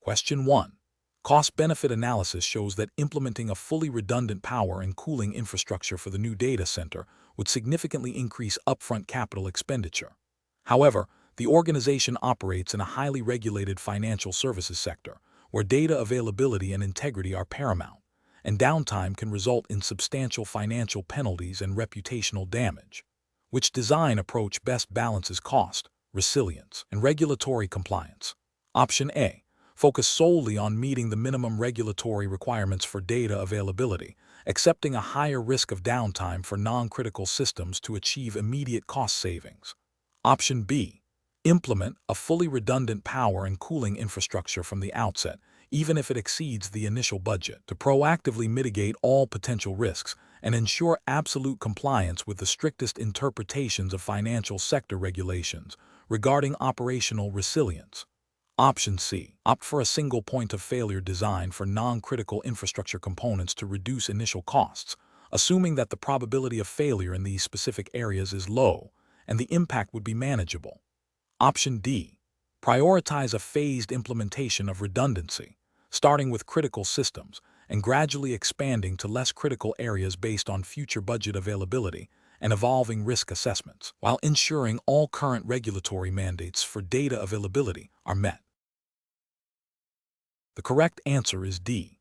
Question 1. Cost-benefit analysis shows that implementing a fully redundant power and cooling infrastructure for the new data center would significantly increase upfront capital expenditure. However, the organization operates in a highly regulated financial services sector, where data availability and integrity are paramount, and downtime can result in substantial financial penalties and reputational damage. Which design approach best balances cost, resilience, and regulatory compliance? Option A. Focus solely on meeting the minimum regulatory requirements for data availability, accepting a higher risk of downtime for non-critical systems to achieve immediate cost savings. Option B. Implement a fully redundant power and cooling infrastructure from the outset, even if it exceeds the initial budget, to proactively mitigate all potential risks and ensure absolute compliance with the strictest interpretations of financial sector regulations regarding operational resilience. Option C. Opt for a single point of failure design for non-critical infrastructure components to reduce initial costs, assuming that the probability of failure in these specific areas is low and the impact would be manageable. Option D. Prioritize a phased implementation of redundancy, starting with critical systems and gradually expanding to less critical areas based on future budget availability and evolving risk assessments, while ensuring all current regulatory mandates for data availability are met. The correct answer is D.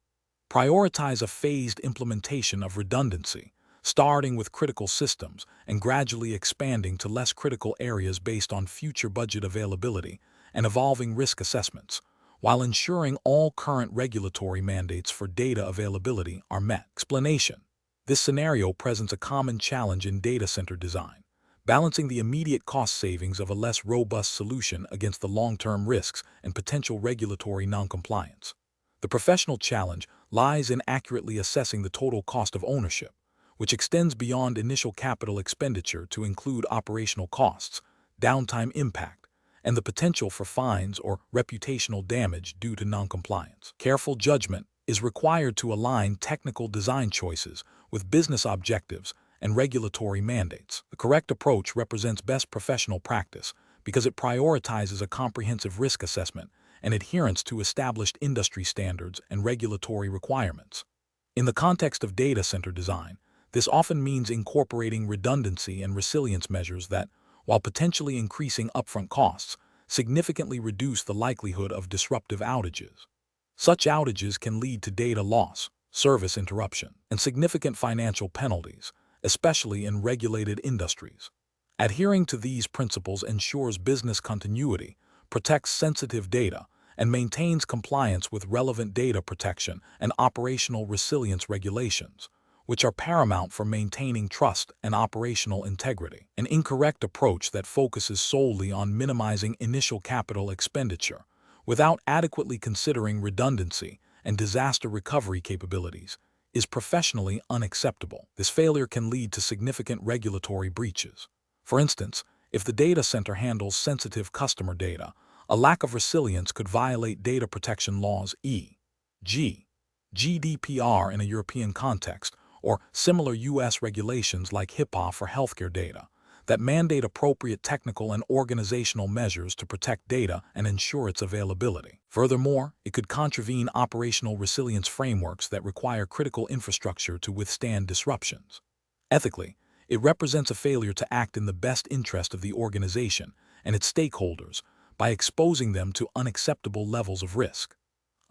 Prioritize a phased implementation of redundancy, starting with critical systems and gradually expanding to less critical areas based on future budget availability and evolving risk assessments, while ensuring all current regulatory mandates for data availability are met. Explanation. This scenario presents a common challenge in data center design, balancing the immediate cost savings of a less robust solution against the long-term risks and potential regulatory noncompliance. The professional challenge lies in accurately assessing the total cost of ownership, which extends beyond initial capital expenditure to include operational costs, downtime impact, and the potential for fines or reputational damage due to noncompliance. Careful judgment is required to align technical design choices with business objectives and regulatory mandates. The correct approach represents best professional practice because it prioritizes a comprehensive risk assessment and adherence to established industry standards and regulatory requirements. In the context of data center design, this often means incorporating redundancy and resilience measures that, while potentially increasing upfront costs, significantly reduce the likelihood of disruptive outages. Such outages can lead to data loss, service interruption, and significant financial penalties, especially in regulated industries. Adhering to these principles ensures business continuity, protects sensitive data, and maintains compliance with relevant data protection and operational resilience regulations, which are paramount for maintaining trust and operational integrity. An incorrect approach that focuses solely on minimizing initial capital expenditure without adequately considering redundancy and disaster recovery capabilities is professionally unacceptable. This failure can lead to significant regulatory breaches. For instance, if the data center handles sensitive customer data, a lack of resilience could violate data protection laws e.g. GDPR in a European context, or similar U.S. regulations like HIPAA for healthcare data, that mandate appropriate technical and organizational measures to protect data and ensure its availability. Furthermore, it could contravene operational resilience frameworks that require critical infrastructure to withstand disruptions. Ethically, it represents a failure to act in the best interest of the organization and its stakeholders by exposing them to unacceptable levels of risk.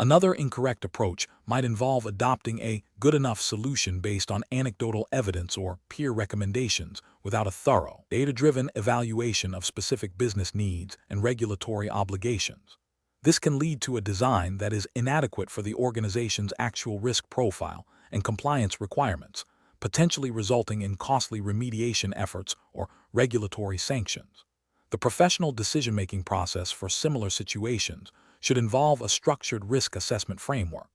Another incorrect approach might involve adopting a good enough solution based on anecdotal evidence or peer recommendations without a thorough, data-driven evaluation of specific business needs and regulatory obligations. This can lead to a design that is inadequate for the organization's actual risk profile and compliance requirements, potentially resulting in costly remediation efforts or regulatory sanctions. The professional decision-making process for similar situations should involve a structured risk assessment framework.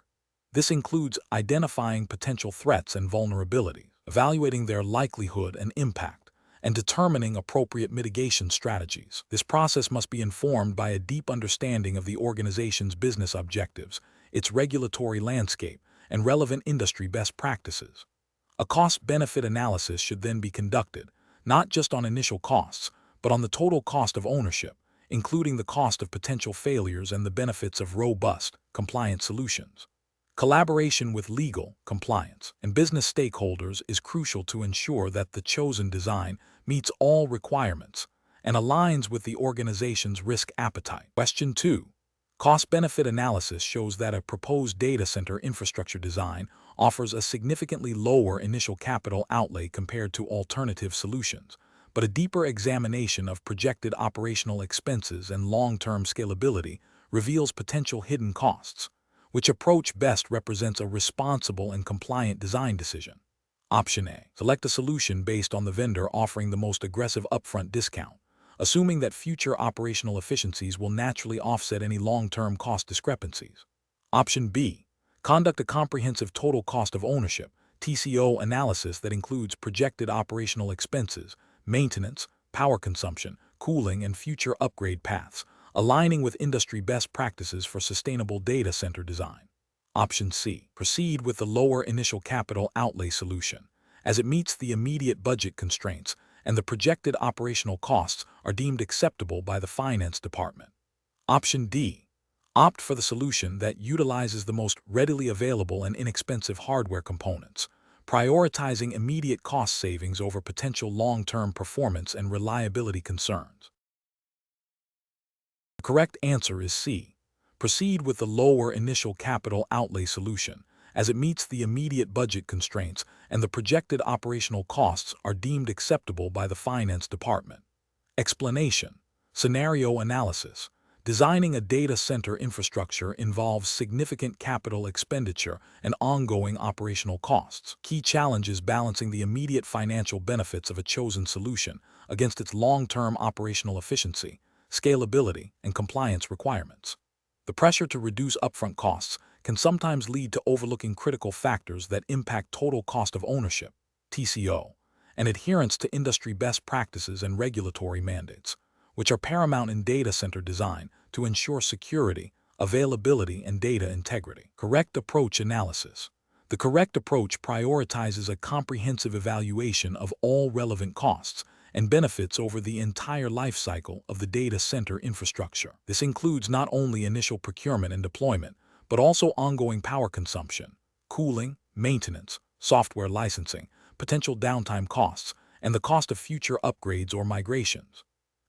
This includes identifying potential threats and vulnerabilities, evaluating their likelihood and impact, and determining appropriate mitigation strategies. This process must be informed by a deep understanding of the organization's business objectives, its regulatory landscape, and relevant industry best practices. A cost-benefit analysis should then be conducted, not just on initial costs, but on the total cost of ownership, including the cost of potential failures and the benefits of robust, compliant solutions. Collaboration with legal, compliance, and business stakeholders is crucial to ensure that the chosen design meets all requirements and aligns with the organization's risk appetite. Question 2. Cost-benefit analysis shows that a proposed data center infrastructure design offers a significantly lower initial capital outlay compared to alternative solutions, but a deeper examination of projected operational expenses and long-term scalability reveals potential hidden costs. Which approach best represents a responsible and compliant design decision? Option A. Select a solution based on the vendor offering the most aggressive upfront discount, assuming that future operational efficiencies will naturally offset any long-term cost discrepancies. Option B. Conduct a comprehensive total cost of ownership (TCO) analysis that includes projected operational expenses, maintenance, power consumption, cooling, and future upgrade paths, aligning with industry best practices for sustainable data center design. Option C. Proceed with the lower initial capital outlay solution, as it meets the immediate budget constraints and the projected operational costs are deemed acceptable by the finance department. Option D. Opt for the solution that utilizes the most readily available and inexpensive hardware components, prioritizing immediate cost savings over potential long-term performance and reliability concerns. The correct answer is C. Proceed with the lower initial capital outlay solution, as it meets the immediate budget constraints and the projected operational costs are deemed acceptable by the finance department. Explanation. Scenario analysis. Designing a data center infrastructure involves significant capital expenditure and ongoing operational costs. Key challenge is balancing the immediate financial benefits of a chosen solution against its long-term operational efficiency, scalability, and compliance requirements. The pressure to reduce upfront costs can sometimes lead to overlooking critical factors that impact total cost of ownership, TCO, and adherence to industry best practices and regulatory mandates, which are paramount in data center design to ensure security, availability, and data integrity. Correct approach analysis. The correct approach prioritizes a comprehensive evaluation of all relevant costs and benefits over the entire life cycle of the data center infrastructure. This includes not only initial procurement and deployment, but also ongoing power consumption, cooling, maintenance, software licensing, potential downtime costs, and the cost of future upgrades or migrations.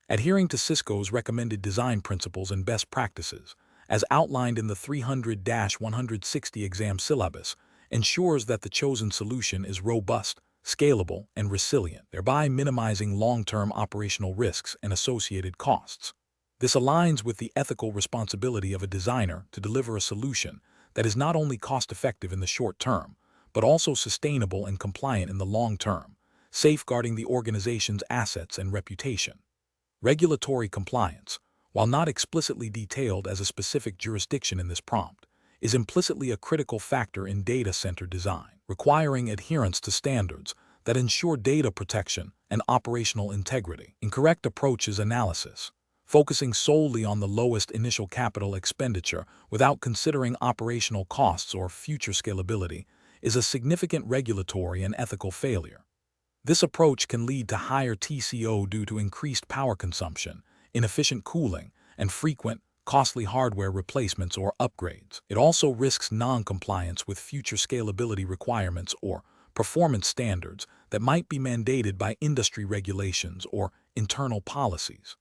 Adhering to Cisco's recommended design principles and best practices, as outlined in the 300-160 exam syllabus, ensures that the chosen solution is robust, scalable, and resilient, thereby minimizing long-term operational risks and associated costs. This aligns with the ethical responsibility of a designer to deliver a solution that is not only cost-effective in the short term, but also sustainable and compliant in the long term, safeguarding the organization's assets and reputation. Regulatory compliance, while not explicitly detailed as a specific jurisdiction in this prompt, is implicitly a critical factor in data center design, requiring adherence to standards that ensure data protection and operational integrity. Incorrect approaches analysis. Focusing solely on the lowest initial capital expenditure without considering operational costs or future scalability is a significant regulatory and ethical failure. This approach can lead to higher TCO due to increased power consumption, inefficient cooling, and frequent, costly hardware replacements or upgrades. It also risks non-compliance with future scalability requirements or performance standards that might be mandated by industry regulations or internal policies.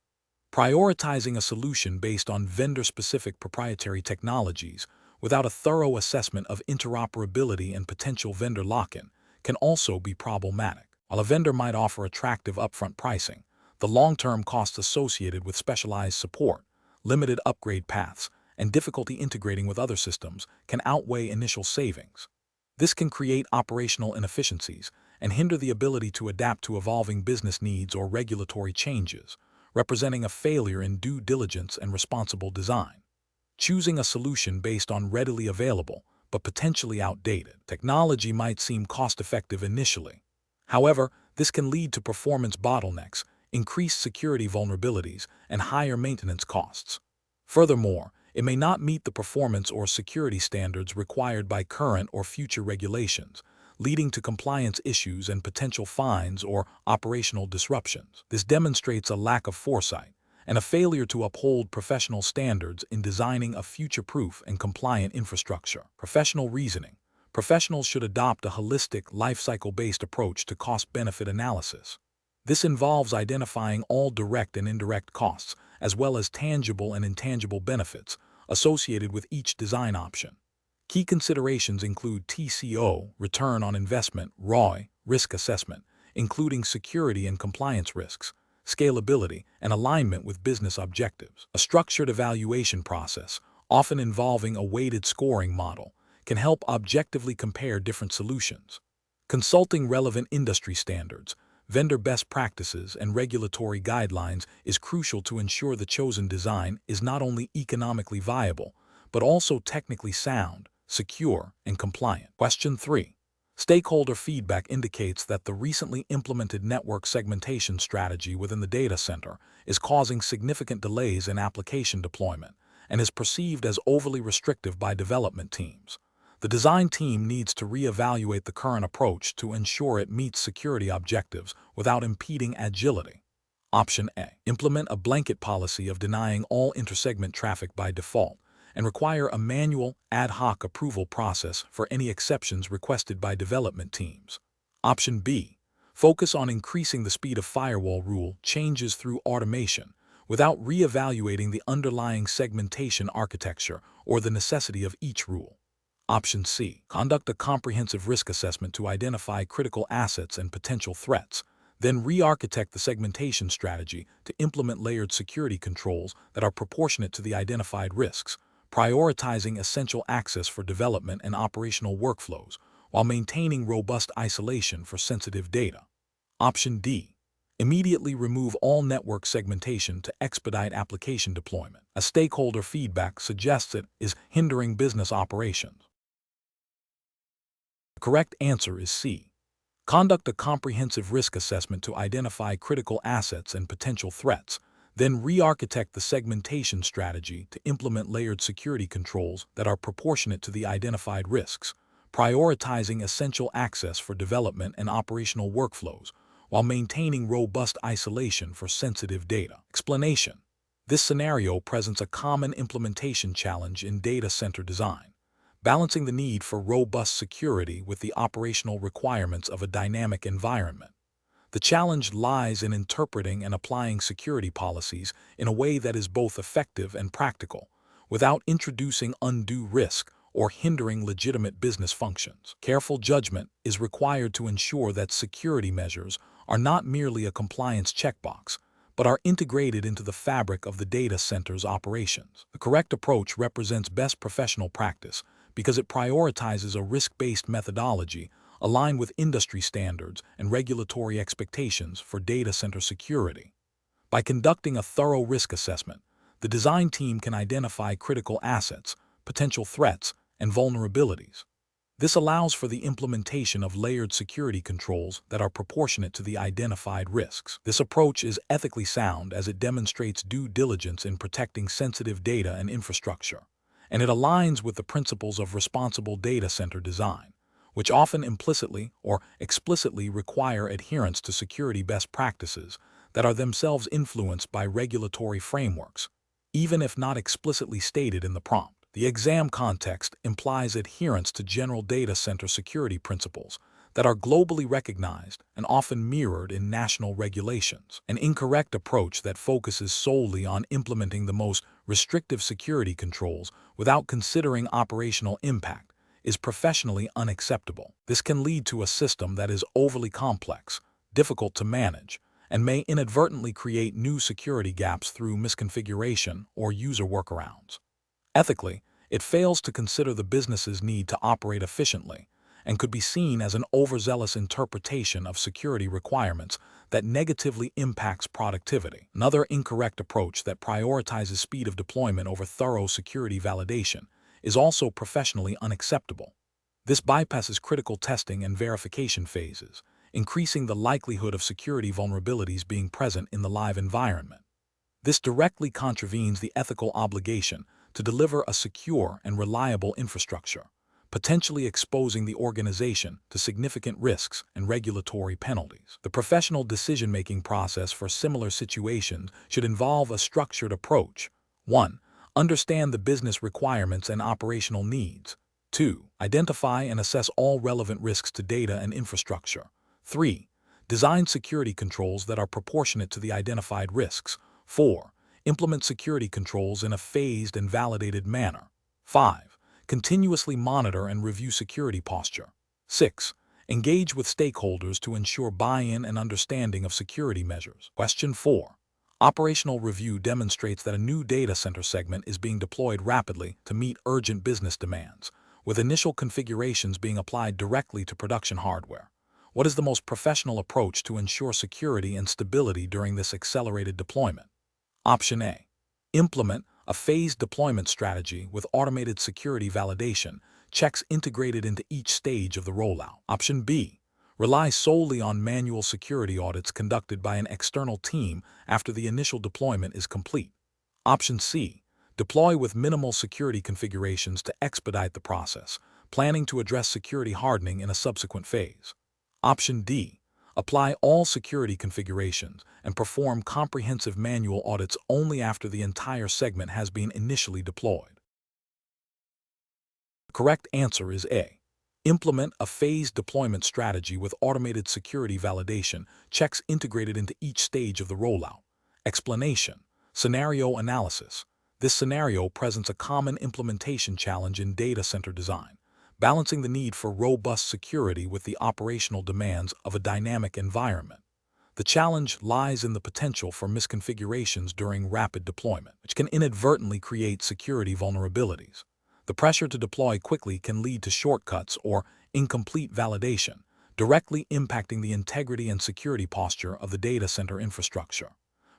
Prioritizing a solution based on vendor-specific proprietary technologies without a thorough assessment of interoperability and potential vendor lock-in can also be problematic. While a vendor might offer attractive upfront pricing, the long-term costs associated with specialized support, limited upgrade paths, and difficulty integrating with other systems can outweigh initial savings. This can create operational inefficiencies and hinder the ability to adapt to evolving business needs or regulatory changes, representing a failure in due diligence and responsible design. Choosing a solution based on readily available but potentially outdated technology might seem cost-effective initially. However, this can lead to performance bottlenecks, increased security vulnerabilities, and higher maintenance costs. Furthermore, it may not meet the performance or security standards required by current or future regulations, leading to compliance issues and potential fines or operational disruptions. This demonstrates a lack of foresight and a failure to uphold professional standards in designing a future-proof and compliant infrastructure. Professional reasoning. Professionals should adopt a holistic, life-cycle-based approach to cost-benefit analysis. This involves identifying all direct and indirect costs, as well as tangible and intangible benefits associated with each design option. Key considerations include TCO, return on investment, ROI, risk assessment, including security and compliance risks, scalability, and alignment with business objectives. A structured evaluation process, often involving a weighted scoring model, can help objectively compare different solutions. Consulting relevant industry standards, vendor best practices, and regulatory guidelines is crucial to ensure the chosen design is not only economically viable, but also technically sound, secure, and compliant. Question 3. Stakeholder feedback indicates that the recently implemented network segmentation strategy within the data center is causing significant delays in application deployment and is perceived as overly restrictive by development teams. The design team needs to reevaluate the current approach to ensure it meets security objectives without impeding agility. Option A. Implement a blanket policy of denying all intersegment traffic by default and require a manual, ad hoc approval process for any exceptions requested by development teams. Option B. Focus on increasing the speed of firewall rule changes through automation without reevaluating the underlying segmentation architecture or the necessity of each rule. Option C. Conduct a comprehensive risk assessment to identify critical assets and potential threats, then re-architect the segmentation strategy to implement layered security controls that are proportionate to the identified risks, prioritizing essential access for development and operational workflows while maintaining robust isolation for sensitive data. Option D. Immediately remove all network segmentation to expedite application deployment. A stakeholder feedback suggests it is hindering business operations. The correct answer is C. Conduct a comprehensive risk assessment to identify critical assets and potential threats, then re-architect the segmentation strategy to implement layered security controls that are proportionate to the identified risks, prioritizing essential access for development and operational workflows while maintaining robust isolation for sensitive data. Explanation. This scenario presents a common implementation challenge in data center design, balancing the need for robust security with the operational requirements of a dynamic environment. The challenge lies in interpreting and applying security policies in a way that is both effective and practical, without introducing undue risk or hindering legitimate business functions. Careful judgment is required to ensure that security measures are not merely a compliance checkbox, but are integrated into the fabric of the data center's operations. The correct approach represents best professional practice because it prioritizes a risk-based methodology aligned with industry standards and regulatory expectations for data center security. By conducting a thorough risk assessment, the design team can identify critical assets, potential threats, and vulnerabilities. This allows for the implementation of layered security controls that are proportionate to the identified risks. This approach is ethically sound as it demonstrates due diligence in protecting sensitive data and infrastructure, and it aligns with the principles of responsible data center design, which often implicitly or explicitly require adherence to security best practices that are themselves influenced by regulatory frameworks, even if not explicitly stated in the prompt. The exam context implies adherence to general data center security principles that are globally recognized and often mirrored in national regulations. An incorrect approach that focuses solely on implementing the most restrictive security controls without considering operational impact is professionally unacceptable. This can lead to a system that is overly complex, difficult to manage, and may inadvertently create new security gaps through misconfiguration or user workarounds. Ethically, it fails to consider the business's need to operate efficiently and could be seen as an overzealous interpretation of security requirements that negatively impacts productivity. Another incorrect approach that prioritizes speed of deployment over thorough security validation is also professionally unacceptable. This bypasses critical testing and verification phases, increasing the likelihood of security vulnerabilities being present in the live environment. This directly contravenes the ethical obligation to deliver a secure and reliable infrastructure, potentially exposing the organization to significant risks and regulatory penalties. The professional decision-making process for similar situations should involve a structured approach. 1. Understand the business requirements and operational needs. 2. Identify and assess all relevant risks to data and infrastructure. 3. Design security controls that are proportionate to the identified risks. 4. Implement security controls in a phased and validated manner. 5. Continuously monitor and review security posture. 6. Engage with stakeholders to ensure buy-in and understanding of security measures. Question 4. Operational review demonstrates that a new data center segment is being deployed rapidly to meet urgent business demands, with initial configurations being applied directly to production hardware. What is the most professional approach to ensure security and stability during this accelerated deployment? Option A. Implement a phased deployment strategy with automated security validation, checks integrated into each stage of the rollout. Option B. Rely solely on manual security audits conducted by an external team after the initial deployment is complete. Option C. Deploy with minimal security configurations to expedite the process, planning to address security hardening in a subsequent phase. Option D. Apply all security configurations and perform comprehensive manual audits only after the entire segment has been initially deployed. The correct answer is A. Implement a phased deployment strategy with automated security validation, checks integrated into each stage of the rollout. Explanation. Scenario analysis. This scenario presents a common implementation challenge in data center design, balancing the need for robust security with the operational demands of a dynamic environment. The challenge lies in the potential for misconfigurations during rapid deployment, which can inadvertently create security vulnerabilities. The pressure to deploy quickly can lead to shortcuts or incomplete validation, directly impacting the integrity and security posture of the data center infrastructure.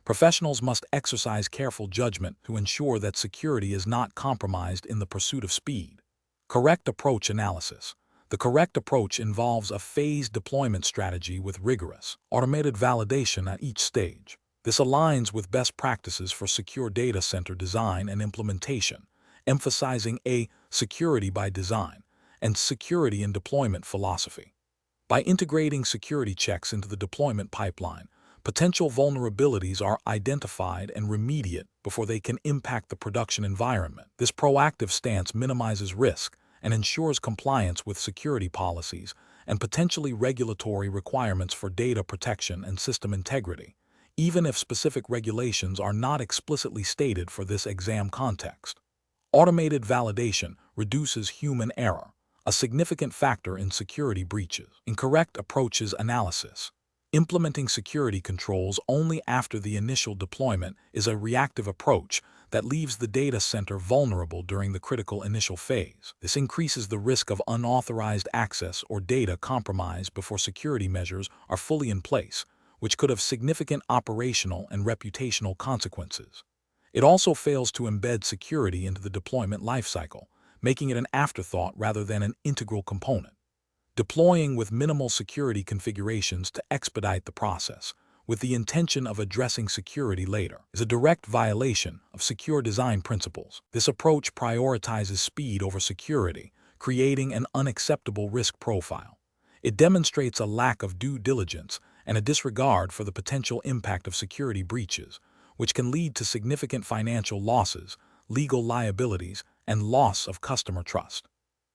Professionals must exercise careful judgment to ensure that security is not compromised in the pursuit of speed. Correct approach analysis. The correct approach involves a phased deployment strategy with rigorous, automated validation at each stage. This aligns with best practices for secure data center design and implementation, emphasizing a security by design and security in deployment philosophy. By integrating security checks into the deployment pipeline, potential vulnerabilities are identified and remediated before they can impact the production environment. This proactive stance minimizes risk and ensures compliance with security policies and potentially regulatory requirements for data protection and system integrity, even if specific regulations are not explicitly stated for this exam context. Automated validation reduces human error, a significant factor in security breaches. Incorrect approaches analysis. Implementing security controls only after the initial deployment is a reactive approach that leaves the data center vulnerable during the critical initial phase. This increases the risk of unauthorized access or data compromise before security measures are fully in place, which could have significant operational and reputational consequences. It also fails to embed security into the deployment lifecycle, making it an afterthought rather than an integral component. Deploying with minimal security configurations to expedite the process, with the intention of addressing security later, is a direct violation of secure design principles. This approach prioritizes speed over security, creating an unacceptable risk profile. It demonstrates a lack of due diligence and a disregard for the potential impact of security breaches, which can lead to significant financial losses, legal liabilities, and loss of customer trust.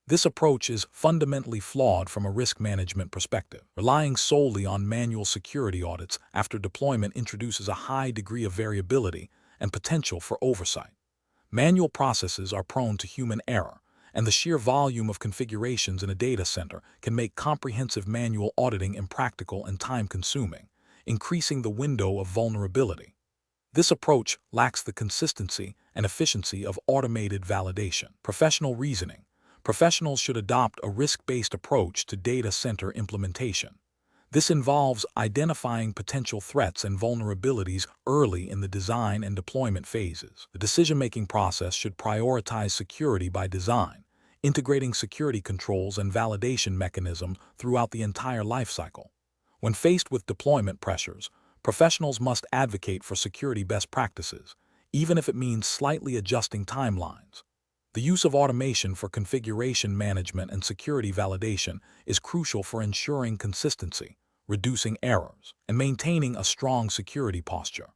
This approach is fundamentally flawed from a risk management perspective. Relying solely on manual security audits after deployment introduces a high degree of variability and potential for oversight. Manual processes are prone to human error, and the sheer volume of configurations in a data center can make comprehensive manual auditing impractical and time-consuming, increasing the window of vulnerability. This approach lacks the consistency and efficiency of automated validation. Professional reasoning. Professionals should adopt a risk-based approach to data center implementation. This involves identifying potential threats and vulnerabilities early in the design and deployment phases. The decision-making process should prioritize security by design, integrating security controls and validation mechanisms throughout the entire lifecycle. When faced with deployment pressures, professionals must advocate for security best practices, even if it means slightly adjusting timelines. The use of automation for configuration management and security validation is crucial for ensuring consistency, reducing errors, and maintaining a strong security posture.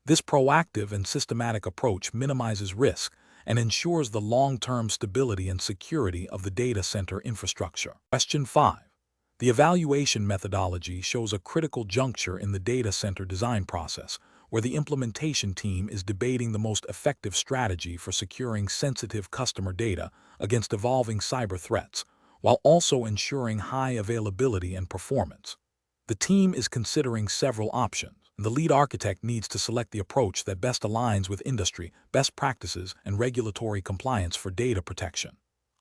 This proactive and systematic approach minimizes risk and ensures the long-term stability and security of the data center infrastructure. Question 5. The evaluation methodology shows a critical juncture in the data center design process, where the implementation team is debating the most effective strategy for securing sensitive customer data against evolving cyber threats, while also ensuring high availability and performance. The team is considering several options, and the lead architect needs to select the approach that best aligns with industry, best practices, and regulatory compliance for data protection.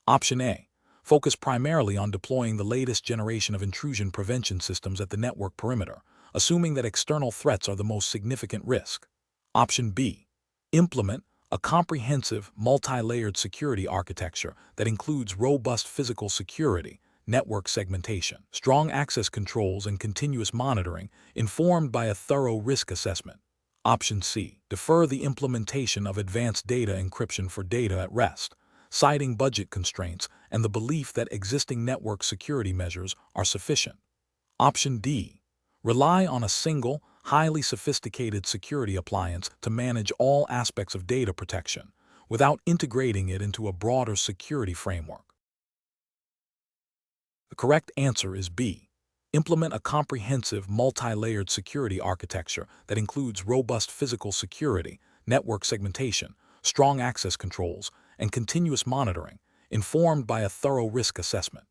Option A. Focus primarily on deploying the latest generation of intrusion prevention systems at the network perimeter, assuming that external threats are the most significant risk. Option B. Implement a comprehensive, multi-layered security architecture that includes robust physical security, network segmentation, strong access controls, and continuous monitoring, informed by a thorough risk assessment. Option C. Defer the implementation of advanced data encryption for data at rest, citing budget constraints and the belief that existing network security measures are sufficient. Option D. Rely on a single, highly sophisticated security appliance to manage all aspects of data protection, without integrating it into a broader security framework. The correct answer is B. Implement a comprehensive, multi-layered security architecture that includes robust physical security, network segmentation, strong access controls, and continuous monitoring, informed by a thorough risk assessment.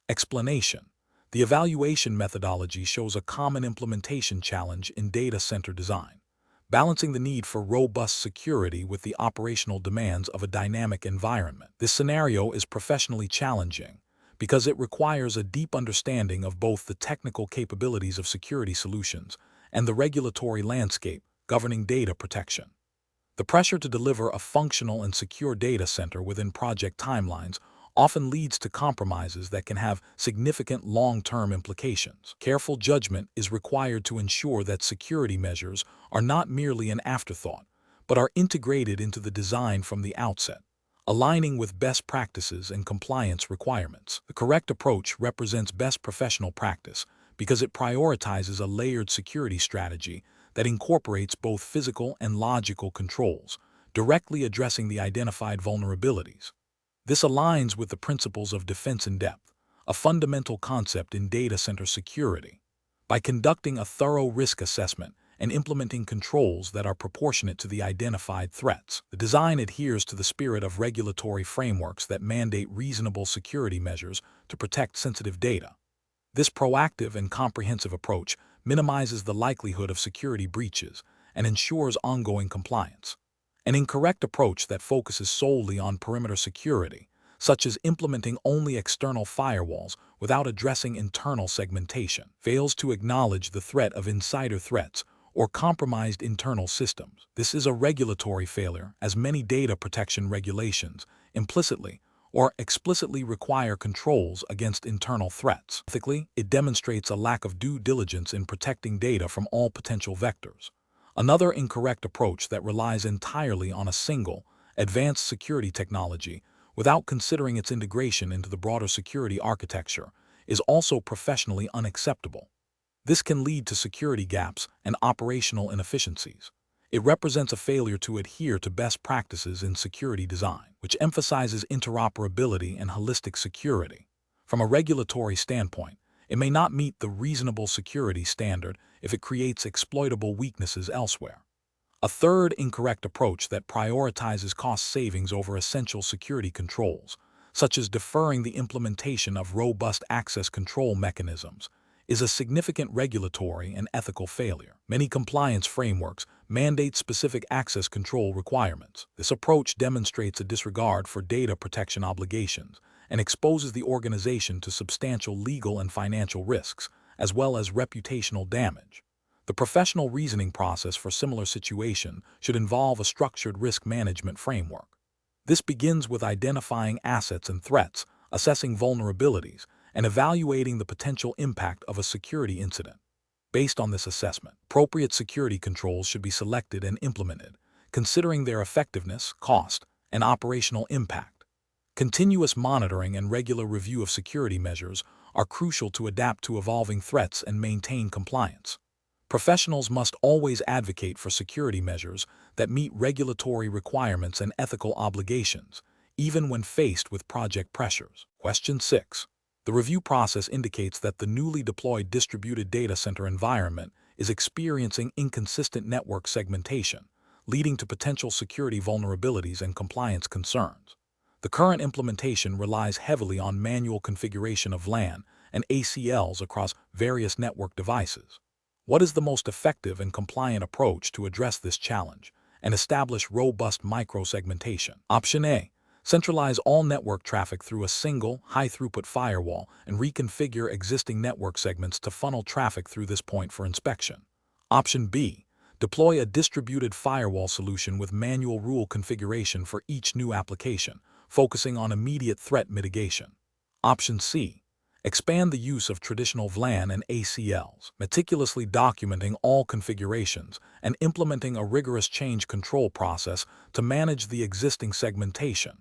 Explanation. The evaluation methodology shows a common implementation challenge in data center design, balancing the need for robust security with the operational demands of a dynamic environment. This scenario is professionally challenging because it requires a deep understanding of both the technical capabilities of security solutions and the regulatory landscape governing data protection. The pressure to deliver a functional and secure data center within project timelines often leads to compromises that can have significant long-term implications. Careful judgment is required to ensure that security measures are not merely an afterthought, but are integrated into the design from the outset, aligning with best practices and compliance requirements. The correct approach represents best professional practice because it prioritizes a layered security strategy that incorporates both physical and logical controls, directly addressing the identified vulnerabilities. This aligns with the principles of defense in depth, a fundamental concept in data center security. By conducting a thorough risk assessment and implementing controls that are proportionate to the identified threats, the design adheres to the spirit of regulatory frameworks that mandate reasonable security measures to protect sensitive data. This proactive and comprehensive approach minimizes the likelihood of security breaches and ensures ongoing compliance. An incorrect approach that focuses solely on perimeter security, such as implementing only external firewalls without addressing internal segmentation, fails to acknowledge the threat of insider threats or compromised internal systems. This is a regulatory failure, as many data protection regulations implicitly or explicitly require controls against internal threats. Ethically, it demonstrates a lack of due diligence in protecting data from all potential vectors. Another incorrect approach that relies entirely on a single, advanced security technology without considering its integration into the broader security architecture is also professionally unacceptable. This can lead to security gaps and operational inefficiencies. It represents a failure to adhere to best practices in security design, which emphasizes interoperability and holistic security. From a regulatory standpoint, it may not meet the reasonable security standard if it creates exploitable weaknesses elsewhere. A third incorrect approach that prioritizes cost savings over essential security controls, such as deferring the implementation of robust access control mechanisms, is a significant regulatory and ethical failure. Many compliance frameworks mandate specific access control requirements. This approach demonstrates a disregard for data protection obligations and exposes the organization to substantial legal and financial risks, as well as reputational damage. The professional reasoning process for similar situations should involve a structured risk management framework. This begins with identifying assets and threats, assessing vulnerabilities, and evaluating the potential impact of a security incident. Based on this assessment, appropriate security controls should be selected and implemented, considering their effectiveness, cost, and operational impact. Continuous monitoring and regular review of security measures are crucial to adapt to evolving threats and maintain compliance. Professionals must always advocate for security measures that meet regulatory requirements and ethical obligations, even when faced with project pressures. Question 6. The review process indicates that the newly deployed distributed data center environment is experiencing inconsistent network segmentation, leading to potential security vulnerabilities and compliance concerns. The current implementation relies heavily on manual configuration of LAN and ACLs across various network devices. What is the most effective and compliant approach to address this challenge and establish robust microsegmentation? Option A. Centralize all network traffic through a single, high-throughput firewall and reconfigure existing network segments to funnel traffic through this point for inspection. Option B. Deploy a distributed firewall solution with manual rule configuration for each new application, focusing on immediate threat mitigation. Option C. Expand the use of traditional VLAN and ACLs, meticulously documenting all configurations and implementing a rigorous change control process to manage the existing segmentation.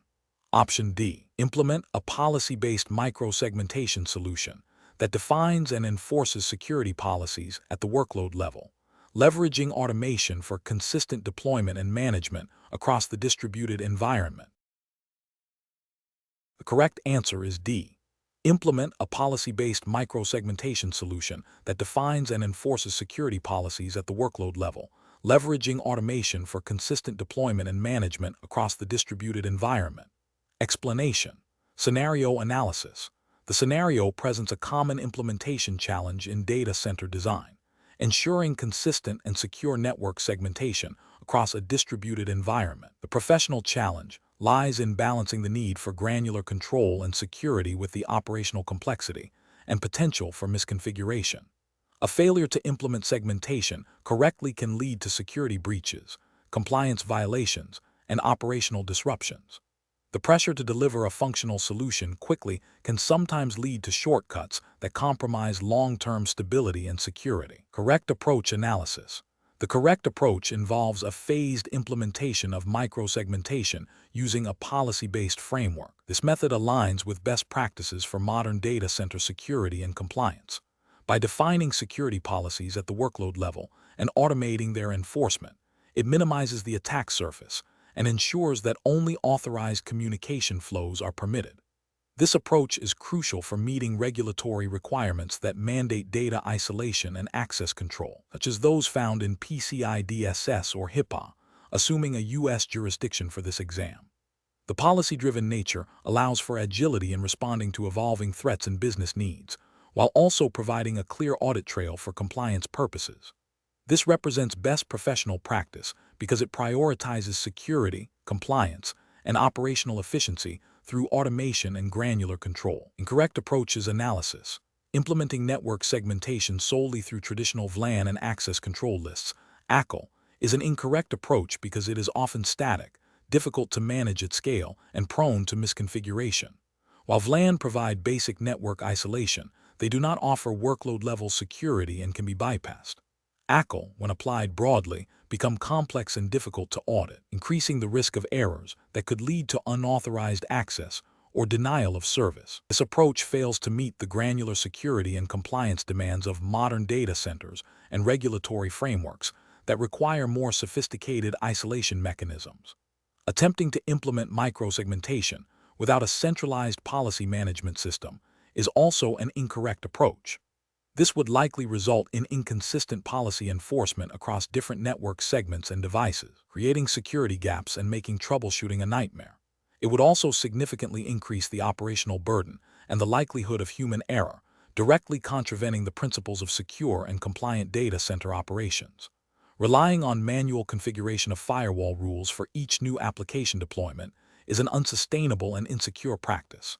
Option D. Implement a policy-based micro-segmentation solution that defines and enforces security policies at the workload level, leveraging automation for consistent deployment and management across the distributed environment. The correct answer is D. Implement a policy-based micro-segmentation solution that defines and enforces security policies at the workload level, leveraging automation for consistent deployment and management across the distributed environment. Explanation. Scenario analysis. The scenario presents a common implementation challenge in data center design, ensuring consistent and secure network segmentation across a distributed environment. The professional challenge lies in balancing the need for granular control and security with the operational complexity and potential for misconfiguration. A failure to implement segmentation correctly can lead to security breaches, compliance violations, and operational disruptions. The pressure to deliver a functional solution quickly can sometimes lead to shortcuts that compromise long-term stability and security. Correct approach analysis. The correct approach involves a phased implementation of microsegmentation using a policy-based framework. This method aligns with best practices for modern data center security and compliance. By defining security policies at the workload level and automating their enforcement, it minimizes the attack surface and ensures that only authorized communication flows are permitted. This approach is crucial for meeting regulatory requirements that mandate data isolation and access control, such as those found in PCI DSS or HIPAA, assuming a U.S. jurisdiction for this exam. The policy-driven nature allows for agility in responding to evolving threats and business needs, while also providing a clear audit trail for compliance purposes. This represents best professional practice because it prioritizes security, compliance, and operational efficiency through automation and granular control. Incorrect approach is analysis. Implementing network segmentation solely through traditional VLAN and access control lists, ACL, is an incorrect approach because it is often static, difficult to manage at scale, and prone to misconfiguration. While VLAN provide basic network isolation, they do not offer workload-level security and can be bypassed. ACL, when applied broadly, become complex and difficult to audit, increasing the risk of errors that could lead to unauthorized access or denial of service. This approach fails to meet the granular security and compliance demands of modern data centers and regulatory frameworks that require more sophisticated isolation mechanisms. Attempting to implement microsegmentation without a centralized policy management system is also an incorrect approach. This would likely result in inconsistent policy enforcement across different network segments and devices, creating security gaps and making troubleshooting a nightmare. It would also significantly increase the operational burden and the likelihood of human error, directly contravening the principles of secure and compliant data center operations. Relying on manual configuration of firewall rules for each new application deployment is an unsustainable and insecure practice.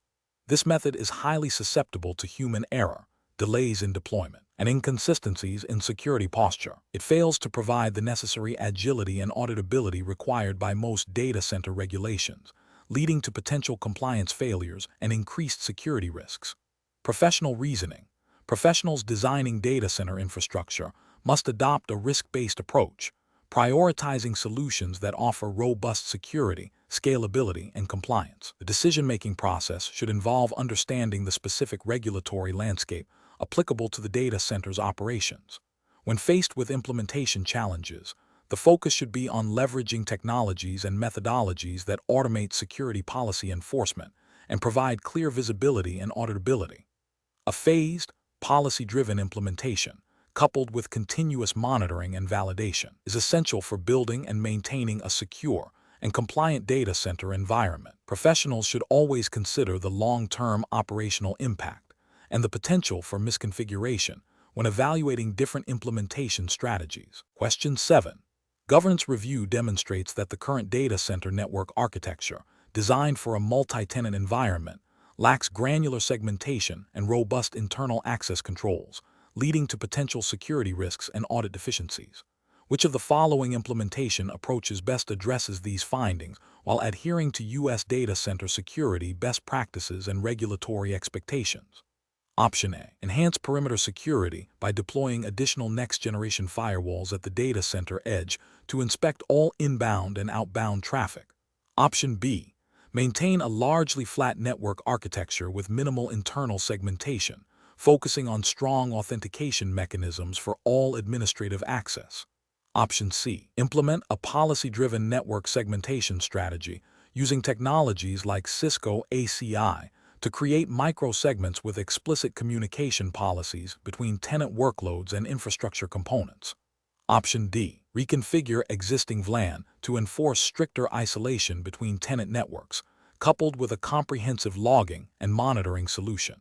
This method is highly susceptible to human error, delays in deployment, and inconsistencies in security posture. It fails to provide the necessary agility and auditability required by most data center regulations, leading to potential compliance failures and increased security risks. Professional reasoning. Professionals designing data center infrastructure must adopt a risk-based approach, prioritizing solutions that offer robust security, scalability, and compliance. The decision-making process should involve understanding the specific regulatory landscape applicable to the data center's operations. When faced with implementation challenges, the focus should be on leveraging technologies and methodologies that automate security policy enforcement and provide clear visibility and auditability. A phased, policy-driven implementation, coupled with continuous monitoring and validation, is essential for building and maintaining a secure and compliant data center environment. Professionals should always consider the long-term operational impact and the potential for misconfiguration when evaluating different implementation strategies. Question 7. Governance review demonstrates that the current data center network architecture, designed for a multi-tenant environment, lacks granular segmentation and robust internal access controls, leading to potential security risks and audit deficiencies. Which of the following implementation approaches best addresses these findings while adhering to U.S. data center security best practices and regulatory expectations? Option A. Enhance perimeter security by deploying additional next-generation firewalls at the data center edge to inspect all inbound and outbound traffic. Option B. Maintain a largely flat network architecture with minimal internal segmentation, focusing on strong authentication mechanisms for all administrative access. Option C. Implement a policy-driven network segmentation strategy using technologies like Cisco ACI to create microsegments with explicit communication policies between tenant workloads and infrastructure components. Option D. Reconfigure existing VLAN to enforce stricter isolation between tenant networks, coupled with a comprehensive logging and monitoring solution.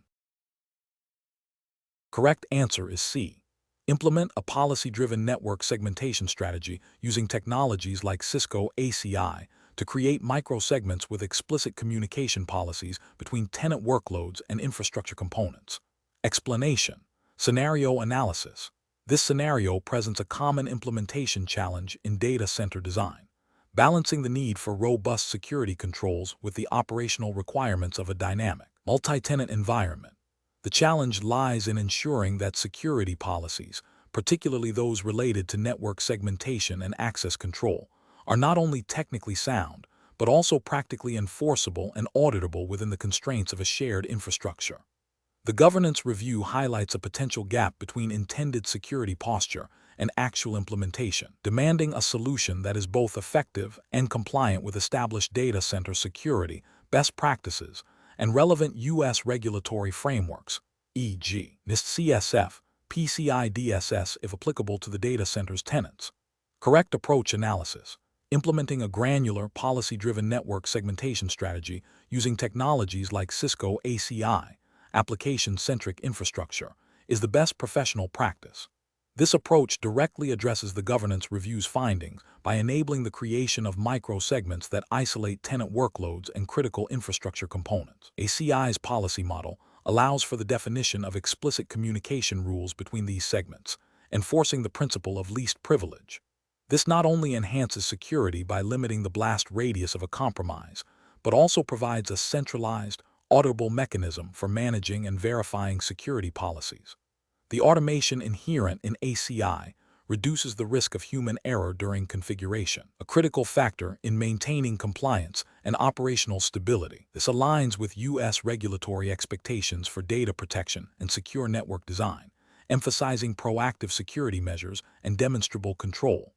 Correct answer is C. Implement a policy-driven network segmentation strategy using technologies like Cisco ACI to create microsegments with explicit communication policies between tenant workloads and infrastructure components. Explanation. Scenario analysis. This scenario presents a common implementation challenge in data center design, balancing the need for robust security controls with the operational requirements of a dynamic, multi-tenant environment. The challenge lies in ensuring that security policies, particularly those related to network segmentation and access control, are not only technically sound, but also practically enforceable and auditable within the constraints of a shared infrastructure. The governance review highlights a potential gap between intended security posture and actual implementation, demanding a solution that is both effective and compliant with established data center security best practices and relevant U.S. regulatory frameworks, e.g., NIST CSF, PCI DSS if applicable to the data center's tenants. Correct approach analysis. Implementing a granular, policy-driven network segmentation strategy using technologies like Cisco ACI, application-centric infrastructure, is the best professional practice. This approach directly addresses the governance review's findings by enabling the creation of microsegments that isolate tenant workloads and critical infrastructure components. ACI's policy model allows for the definition of explicit communication rules between these segments, enforcing the principle of least privilege. This not only enhances security by limiting the blast radius of a compromise, but also provides a centralized, auditable mechanism for managing and verifying security policies. The automation inherent in ACI reduces the risk of human error during configuration, a critical factor in maintaining compliance and operational stability. This aligns with U.S. regulatory expectations for data protection and secure network design, emphasizing proactive security measures and demonstrable control.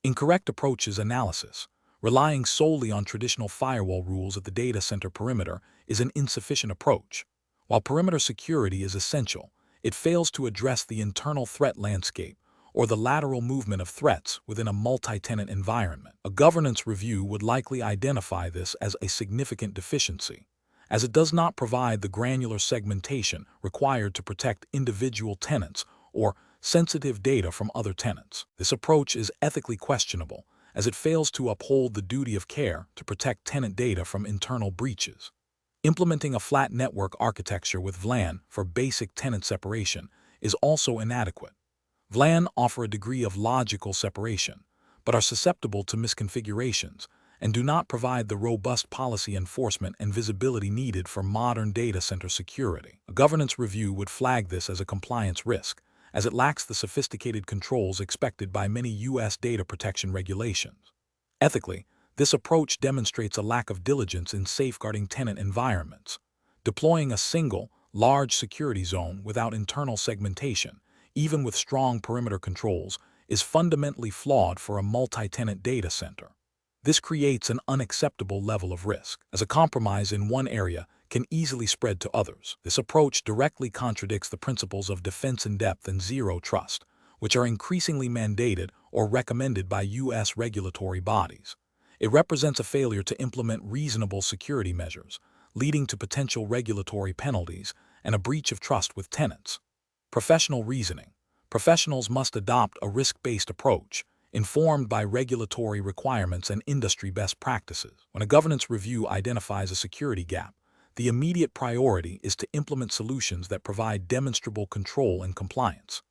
Incorrect approaches analysis. Relying solely on traditional firewall rules at the data center perimeter is an insufficient approach. While perimeter security is essential, it fails to address the internal threat landscape or the lateral movement of threats within a multi-tenant environment. A governance review would likely identify this as a significant deficiency, as it does not provide the granular segmentation required to protect individual tenants or sensitive data from other tenants. This approach is ethically questionable, as it fails to uphold the duty of care to protect tenant data from internal breaches. Implementing a flat network architecture with VLAN for basic tenant separation is also inadequate. VLAN offer a degree of logical separation, but are susceptible to misconfigurations and do not provide the robust policy enforcement and visibility needed for modern data center security. A governance review would flag this as a compliance risk, as it lacks the sophisticated controls expected by many U.S. data protection regulations. Ethically, this approach demonstrates a lack of diligence in safeguarding tenant environments. Deploying a single, large security zone without internal segmentation, even with strong perimeter controls, is fundamentally flawed for a multi-tenant data center. This creates an unacceptable level of risk, as a compromise in one area can easily spread to others. This approach directly contradicts the principles of defense in depth and zero trust, which are increasingly mandated or recommended by U.S. regulatory bodies. It represents a failure to implement reasonable security measures, leading to potential regulatory penalties and a breach of trust with tenants. Professional reasoning. Professionals must adopt a risk-based approach, informed by regulatory requirements and industry best practices. When a governance review identifies a security gap, the immediate priority is to implement solutions that provide demonstrable control and compliance.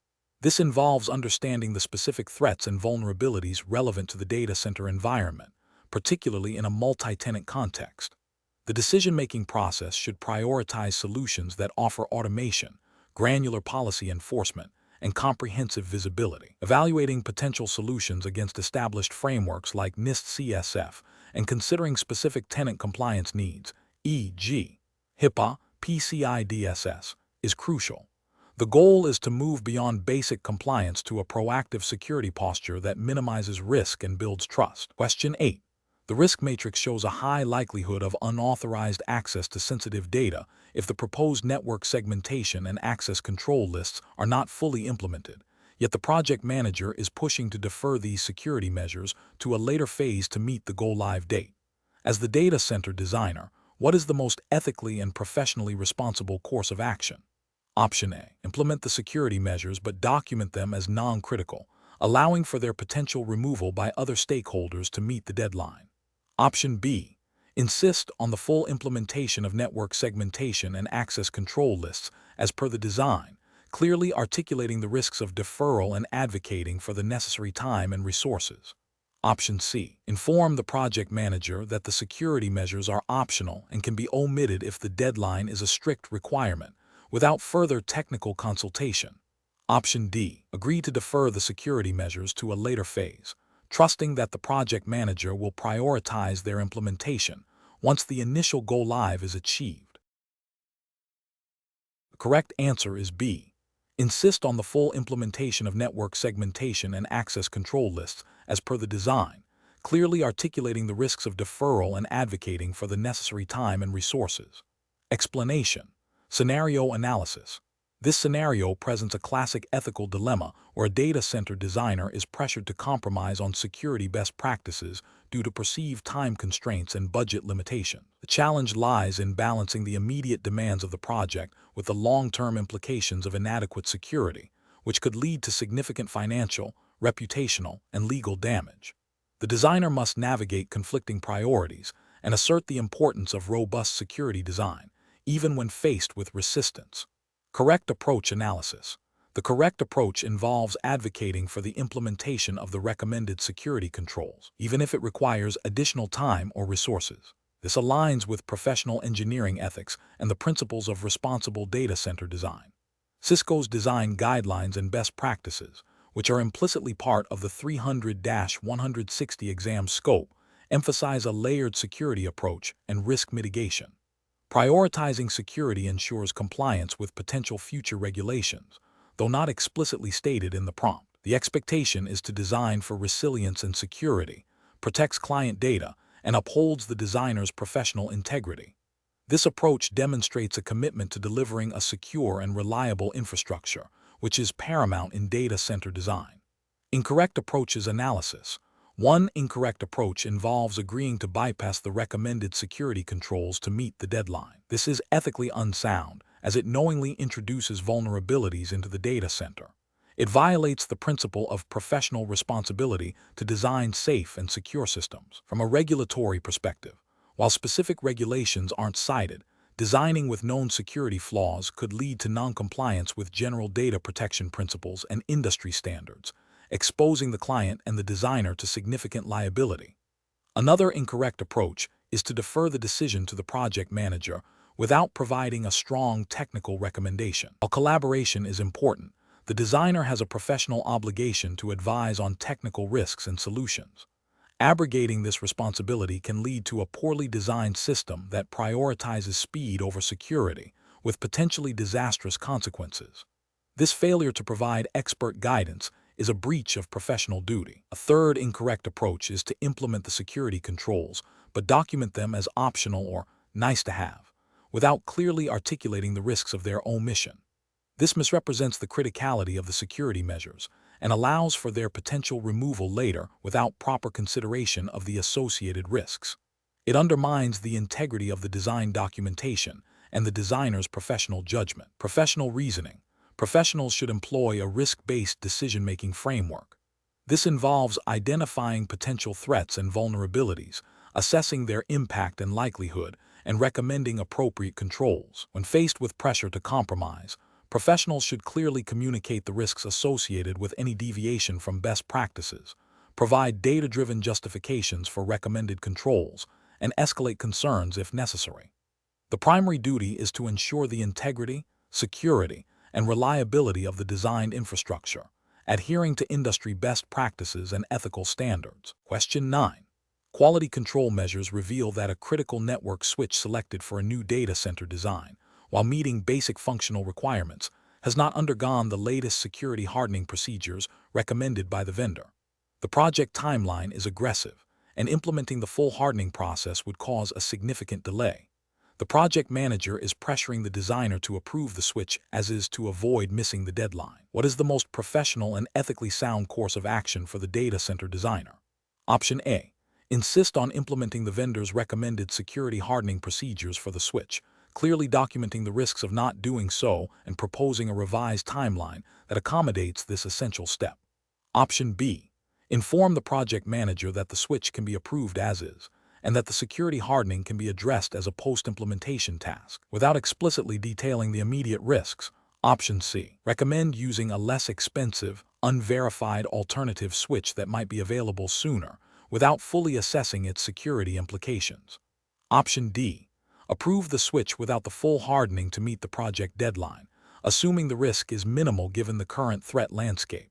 This involves understanding the specific threats and vulnerabilities relevant to the data center environment, particularly in a multi-tenant context. The decision-making process should prioritize solutions that offer automation, granular policy enforcement, and comprehensive visibility. Evaluating potential solutions against established frameworks like NIST-CSF and considering specific tenant compliance needs, e.g., HIPAA, PCI DSS, is crucial. The goal is to move beyond basic compliance to a proactive security posture that minimizes risk and builds trust. Question 8. The risk matrix shows a high likelihood of unauthorized access to sensitive data if the proposed network segmentation and access control lists are not fully implemented, yet the project manager is pushing to defer these security measures to a later phase to meet the go-live date. As the data center designer, what is the most ethically and professionally responsible course of action? Option A. Implement the security measures but document them as non-critical, allowing for their potential removal by other stakeholders to meet the deadline. Option B. Insist on the full implementation of network segmentation and access control lists as per the design, clearly articulating the risks of deferral and advocating for the necessary time and resources. Option C. Inform the project manager that the security measures are optional and can be omitted if the deadline is a strict requirement, without further technical consultation. Option D. Agree to defer the security measures to a later phase, trusting that the project manager will prioritize their implementation once the initial go-live is achieved. The correct answer is B. Insist on the full implementation of network segmentation and access control lists as per the design, clearly articulating the risks of deferral and advocating for the necessary time and resources. Explanation. Scenario analysis. This scenario presents a classic ethical dilemma where a data center designer is pressured to compromise on security best practices due to perceived time constraints and budget limitations. The challenge lies in balancing the immediate demands of the project with the long-term implications of inadequate security, which could lead to significant financial, reputational, and legal damage. The designer must navigate conflicting priorities and assert the importance of robust security design, even when faced with resistance. Correct approach analysis. The correct approach involves advocating for the implementation of the recommended security controls, even if it requires additional time or resources. This aligns with professional engineering ethics and the principles of responsible data center design. Cisco's design guidelines and best practices, which are implicitly part of the 300-160 exam scope, emphasize a layered security approach and risk mitigation. Prioritizing security ensures compliance with potential future regulations, though not explicitly stated in the prompt. The expectation is to design for resilience and security, protects client data, and upholds the designer's professional integrity. This approach demonstrates a commitment to delivering a secure and reliable infrastructure, which is paramount in data center design. Incorrect approaches analysis. One incorrect approach involves agreeing to bypass the recommended security controls to meet the deadline. This is ethically unsound, as it knowingly introduces vulnerabilities into the data center. It violates the principle of professional responsibility to design safe and secure systems. From a regulatory perspective, while specific regulations aren't cited, designing with known security flaws could lead to noncompliance with general data protection principles and industry standards, exposing the client and the designer to significant liability. Another incorrect approach is to defer the decision to the project manager without providing a strong technical recommendation. While collaboration is important, The designer has a professional obligation to advise on technical risks and solutions. Abrogating this responsibility can lead to a poorly designed system that prioritizes speed over security, with potentially disastrous consequences. This failure to provide expert guidance is a breach of professional duty. A third incorrect approach is to implement the security controls, but document them as optional or nice to have, without clearly articulating the risks of their omission. This misrepresents the criticality of the security measures and allows for their potential removal later without proper consideration of the associated risks. It undermines the integrity of the design documentation and the designer's professional judgment. Professional reasoning. Professionals should employ a risk-based decision-making framework. This involves identifying potential threats and vulnerabilities, assessing their impact and likelihood, and recommending appropriate controls. When faced with pressure to compromise, professionals should clearly communicate the risks associated with any deviation from best practices, provide data-driven justifications for recommended controls, and escalate concerns if necessary. The primary duty is to ensure the integrity, security, and reliability of the designed infrastructure, adhering to industry best practices and ethical standards. Question 9. Quality control measures reveal that a critical network switch selected for a new data center design, while meeting basic functional requirements, has not undergone the latest security hardening procedures recommended by the vendor. The project timeline is aggressive, and implementing the full hardening process would cause a significant delay. The project manager is pressuring the designer to approve the switch as is to avoid missing the deadline. What is the most professional and ethically sound course of action for the data center designer? Option A. Insist on implementing the vendor's recommended security hardening procedures for the switch, clearly documenting the risks of not doing so and proposing a revised timeline that accommodates this essential step. Option B. Inform the project manager that the switch can be approved as is, and that the security hardening can be addressed as a post-implementation task, without explicitly detailing the immediate risks. Option C. Recommend using a less expensive, unverified alternative switch that might be available sooner, without fully assessing its security implications. Option D. Approve the switch without the full hardening to meet the project deadline, assuming the risk is minimal given the current threat landscape.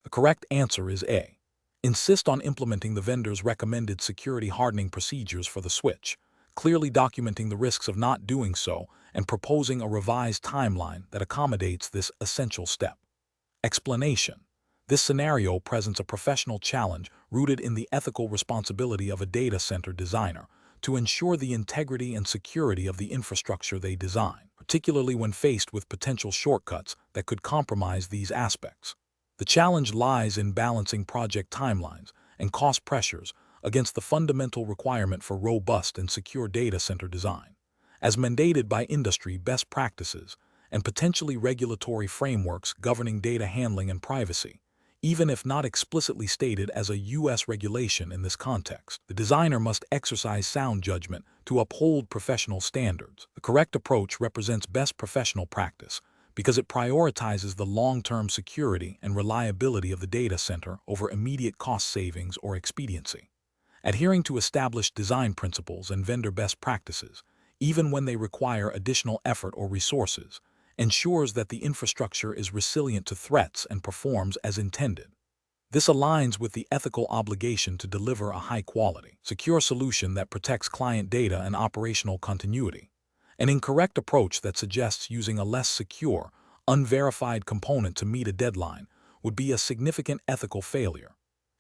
The correct answer is A. Insist on implementing the vendor's recommended security hardening procedures for the switch, clearly documenting the risks of not doing so and proposing a revised timeline that accommodates this essential step. Explanation. This scenario presents a professional challenge rooted in the ethical responsibility of a data center designer to ensure the integrity and security of the infrastructure they design, particularly when faced with potential shortcuts that could compromise these aspects. The challenge lies in balancing project timelines and cost pressures against the fundamental requirement for robust and secure data center design, as mandated by industry best practices and potentially regulatory frameworks governing data handling and privacy. Even if not explicitly stated as a U.S. regulation in this context, the designer must exercise sound judgment to uphold professional standards. The correct approach represents best professional practice because it prioritizes the long-term security and reliability of the data center over immediate cost savings or expediency. Adhering to established design principles and vendor best practices, even when they require additional effort or resources, ensures that the infrastructure is resilient to threats and performs as intended. This aligns with the ethical obligation to deliver a high-quality, secure solution that protects client data and operational continuity. An incorrect approach that suggests using a less secure, unverified component to meet a deadline would be a significant ethical failure.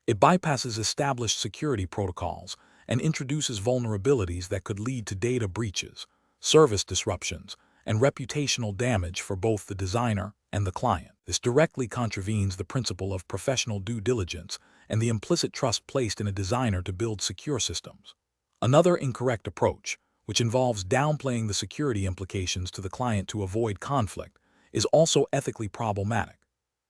It bypasses established security protocols and introduces vulnerabilities that could lead to data breaches, service disruptions, and reputational damage for both the designer and the client. This directly contravenes the principle of professional due diligence and the implicit trust placed in a designer to build secure systems. Another incorrect approach, which involves downplaying the security implications to the client to avoid conflict, is also ethically problematic.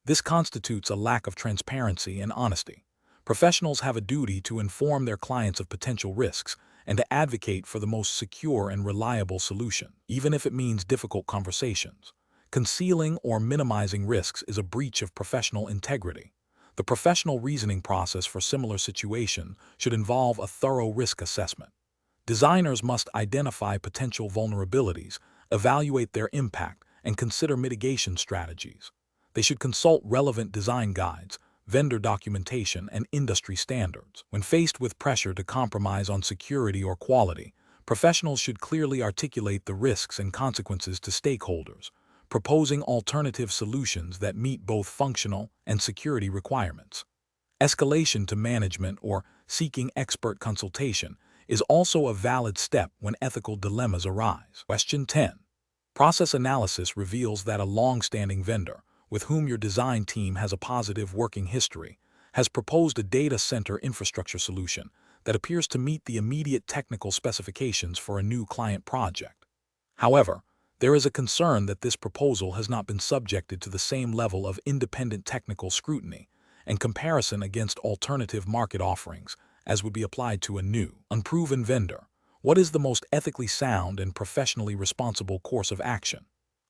This constitutes a lack of transparency and honesty. Professionals have a duty to inform their clients of potential risks and to advocate for the most secure and reliable solution, even if it means difficult conversations. Concealing or minimizing risks is a breach of professional integrity. The professional reasoning process for similar situations should involve a thorough risk assessment. Designers must identify potential vulnerabilities, evaluate their impact, and consider mitigation strategies. They should consult relevant design guides, vendor documentation, and industry standards. When faced with pressure to compromise on security or quality, professionals should clearly articulate the risks and consequences to stakeholders, proposing alternative solutions that meet both functional and security requirements. Escalation to management or seeking expert consultation is also a valid step when ethical dilemmas arise. Question 10. Process analysis reveals that a long-standing vendor, with whom your design team has a positive working history, has proposed a data center infrastructure solution that appears to meet the immediate technical specifications for a new client project. However, there is a concern that this proposal has not been subjected to the same level of independent technical scrutiny and comparison against alternative market offerings as would be applied to a new, unproven vendor. What is the most ethically sound and professionally responsible course of action?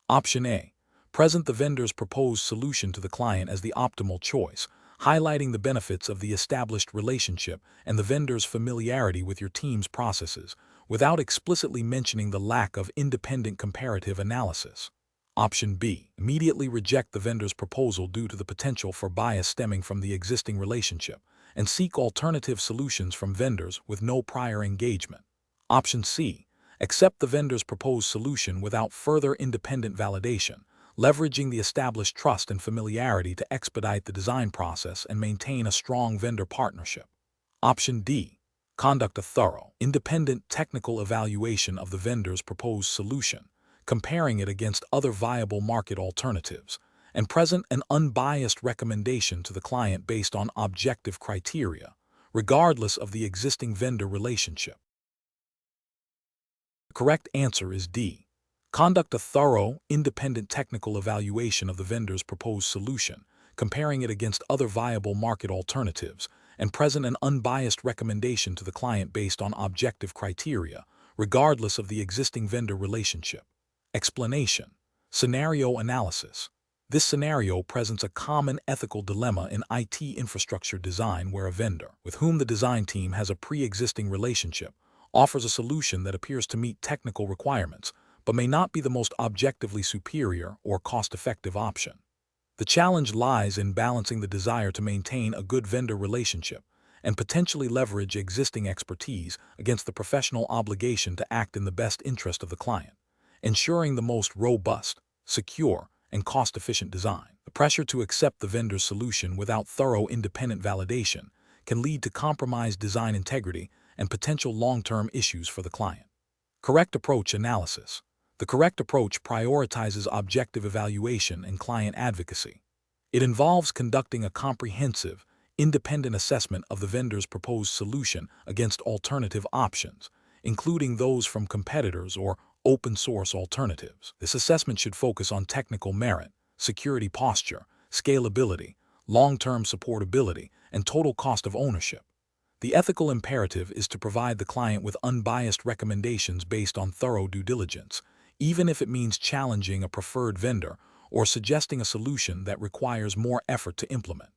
Option A. Present the vendor's proposed solution to the client as the optimal choice, highlighting the benefits of the established relationship and the vendor's familiarity with your team's processes, without explicitly mentioning the lack of independent comparative analysis. Option B. Immediately reject the vendor's proposal due to the potential for bias stemming from the existing relationship, and seek alternative solutions from vendors with no prior engagement. Option C. Accept the vendor's proposed solution without further independent validation, leveraging the established trust and familiarity to expedite the design process and maintain a strong vendor partnership. Option D. Conduct a thorough, independent technical evaluation of the vendor's proposed solution, comparing it against other viable market alternatives, and present an unbiased recommendation to the client based on objective criteria, regardless of the existing vendor relationship. The correct answer is D. Conduct a thorough, independent technical evaluation of the vendor's proposed solution, comparing it against other viable market alternatives, and present an unbiased recommendation to the client based on objective criteria, regardless of the existing vendor relationship. Explanation. Scenario analysis. This scenario presents a common ethical dilemma in IT infrastructure design where a vendor, with whom the design team has a pre-existing relationship, offers a solution that appears to meet technical requirements, but may not be the most objectively superior or cost-effective option. The challenge lies in balancing the desire to maintain a good vendor relationship and potentially leverage existing expertise against the professional obligation to act in the best interest of the client, ensuring the most robust, secure, and cost-efficient design. The pressure to accept the vendor's solution without thorough independent validation can lead to compromised design integrity and potential long-term issues for the client. Correct approach analysis. The correct approach prioritizes objective evaluation and client advocacy. It involves conducting a comprehensive, independent assessment of the vendor's proposed solution against alternative options, including those from competitors or open-source alternatives. This assessment should focus on technical merit, security posture, scalability, long-term supportability, and total cost of ownership. The ethical imperative is to provide the client with unbiased recommendations based on thorough due diligence, even if it means challenging a preferred vendor or suggesting a solution that requires more effort to implement.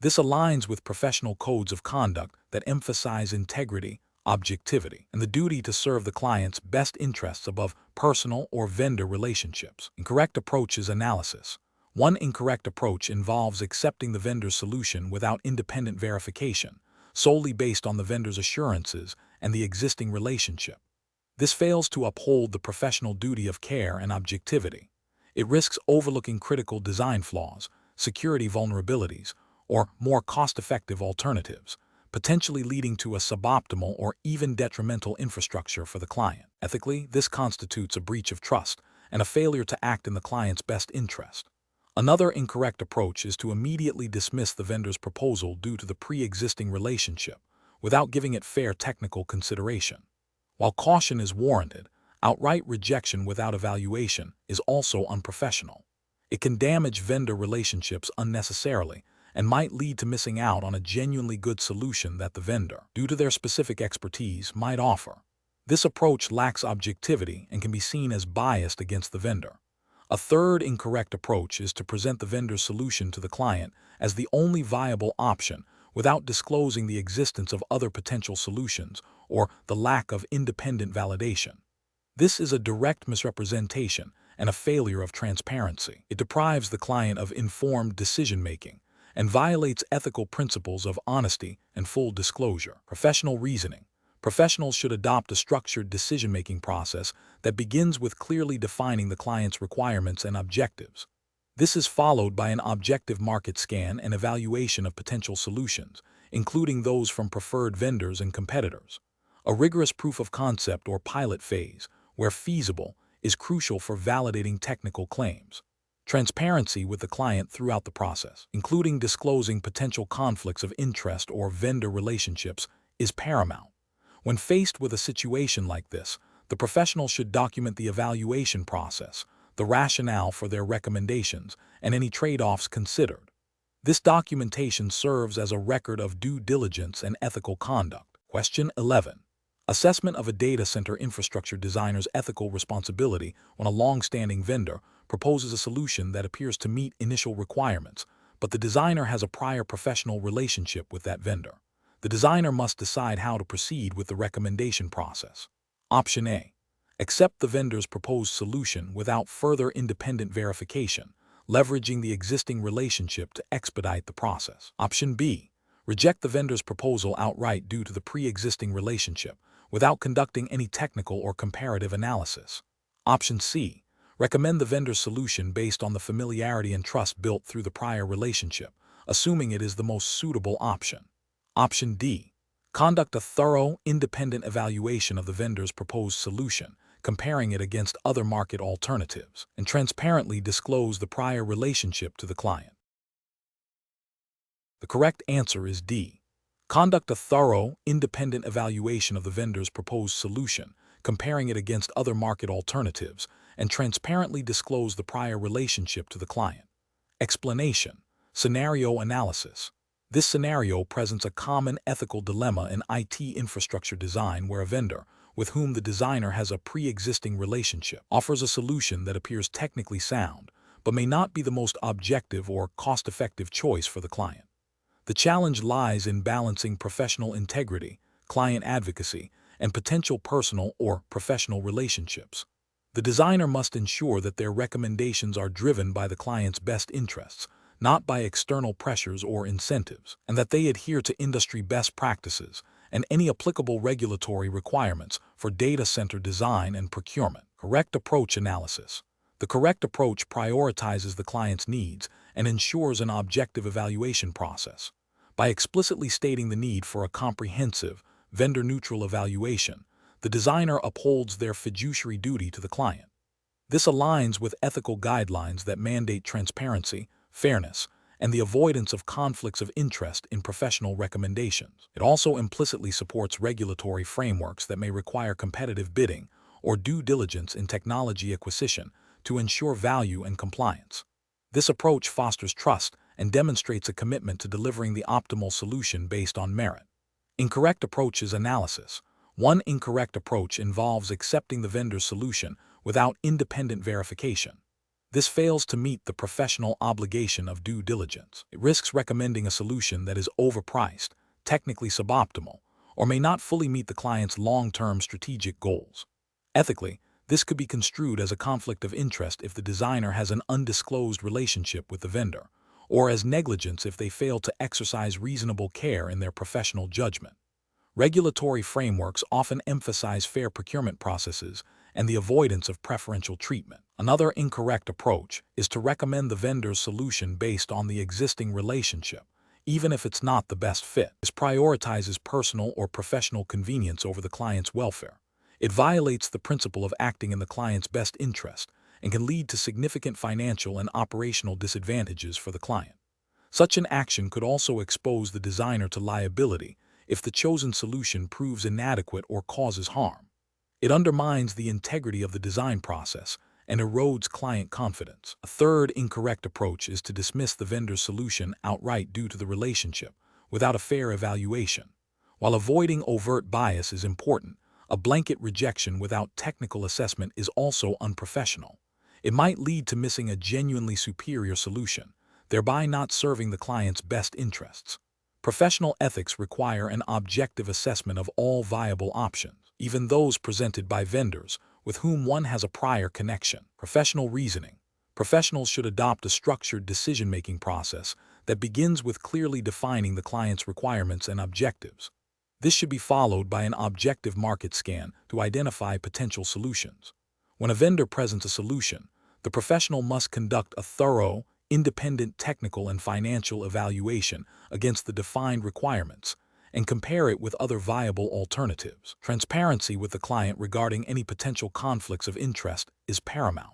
This aligns with professional codes of conduct that emphasize integrity, objectivity, and the duty to serve the client's best interests above personal or vendor relationships. Incorrect approaches analysis. One incorrect approach involves accepting the vendor's solution without independent verification, solely based on the vendor's assurances and the existing relationship. This fails to uphold the professional duty of care and objectivity. It risks overlooking critical design flaws, security vulnerabilities, or more cost-effective alternatives, potentially leading to a suboptimal or even detrimental infrastructure for the client. Ethically, this constitutes a breach of trust and a failure to act in the client's best interest. Another incorrect approach is to immediately dismiss the vendor's proposal due to the pre-existing relationship, without giving it fair technical consideration. While caution is warranted, outright rejection without evaluation is also unprofessional. It can damage vendor relationships unnecessarily and might lead to missing out on a genuinely good solution that the vendor, due to their specific expertise, might offer. This approach lacks objectivity and can be seen as biased against the vendor. A third incorrect approach is to present the vendor's solution to the client as the only viable option without disclosing the existence of other potential solutions or the lack of independent validation. This is a direct misrepresentation and a failure of transparency. It deprives the client of informed decision-making and violates ethical principles of honesty and full disclosure. Professional reasoning. Professionals should adopt a structured decision-making process that begins with clearly defining the client's requirements and objectives. This is followed by an objective market scan and evaluation of potential solutions, including those from preferred vendors and competitors. A rigorous proof of concept or pilot phase, where feasible, is crucial for validating technical claims. Transparency with the client throughout the process, including disclosing potential conflicts of interest or vendor relationships, is paramount. When faced with a situation like this, the professional should document the evaluation process, the rationale for their recommendations, and any trade-offs considered. This documentation serves as a record of due diligence and ethical conduct. Question 11. Assessment of a data center infrastructure designer's ethical responsibility when a long-standing vendor proposes a solution that appears to meet initial requirements, but the designer has a prior professional relationship with that vendor. The designer must decide how to proceed with the recommendation process. Option A. Accept the vendor's proposed solution without further independent verification, leveraging the existing relationship to expedite the process. Option B. Reject the vendor's proposal outright due to the pre-existing relationship, without conducting any technical or comparative analysis. Option C. Recommend the vendor's solution based on the familiarity and trust built through the prior relationship, assuming it is the most suitable option. Option D. Conduct a thorough, independent evaluation of the vendor's proposed solution, comparing it against other market alternatives, and transparently disclose the prior relationship to the client. The correct answer is D. Conduct a thorough, independent evaluation of the vendor's proposed solution, comparing it against other market alternatives, and transparently disclose the prior relationship to the client. Explanation. Scenario analysis. This scenario presents a common ethical dilemma in IT infrastructure design where a vendor, with whom the designer has a pre-existing relationship, offers a solution that appears technically sound, but may not be the most objective or cost-effective choice for the client. The challenge lies in balancing professional integrity, client advocacy, and potential personal or professional relationships. The designer must ensure that their recommendations are driven by the client's best interests, not by external pressures or incentives, and that they adhere to industry best practices and any applicable regulatory requirements for data center design and procurement. Correct approach analysis. The correct approach prioritizes the client's needs and ensures an objective evaluation process. By explicitly stating the need for a comprehensive, vendor-neutral evaluation, the designer upholds their fiduciary duty to the client. This aligns with ethical guidelines that mandate transparency, fairness, and the avoidance of conflicts of interest in professional recommendations. It also implicitly supports regulatory frameworks that may require competitive bidding or due diligence in technology acquisition to ensure value and compliance. This approach fosters trust and demonstrates a commitment to delivering the optimal solution based on merit. Incorrect approaches analysis. One incorrect approach involves accepting the vendor's solution without independent verification. This fails to meet the professional obligation of due diligence. It risks recommending a solution that is overpriced, technically suboptimal, or may not fully meet the client's long-term strategic goals. Ethically, this could be construed as a conflict of interest if the designer has an undisclosed relationship with the vendor, or as negligence if they fail to exercise reasonable care in their professional judgment. Regulatory frameworks often emphasize fair procurement processes and the avoidance of preferential treatment. Another incorrect approach is to recommend the vendor's solution based on the existing relationship, even if it's not the best fit. This prioritizes personal or professional convenience over the client's welfare. It violates the principle of acting in the client's best interest and can lead to significant financial and operational disadvantages for the client. Such an action could also expose the designer to liability if the chosen solution proves inadequate or causes harm. It undermines the integrity of the design process and erodes client confidence. A third incorrect approach is to dismiss the vendor's solution outright due to the relationship, without a fair evaluation. While avoiding overt bias is important, a blanket rejection without technical assessment is also unprofessional. It might lead to missing a genuinely superior solution, thereby not serving the client's best interests. Professional ethics require an objective assessment of all viable options, even those presented by vendors with whom one has a prior connection. Professional reasoning. Professionals should adopt a structured decision-making process that begins with clearly defining the client's requirements and objectives. This should be followed by an objective market scan to identify potential solutions. When a vendor presents a solution, the professional must conduct a thorough, independent technical and financial evaluation against the defined requirements and compare it with other viable alternatives. Transparency with the client regarding any potential conflicts of interest is paramount.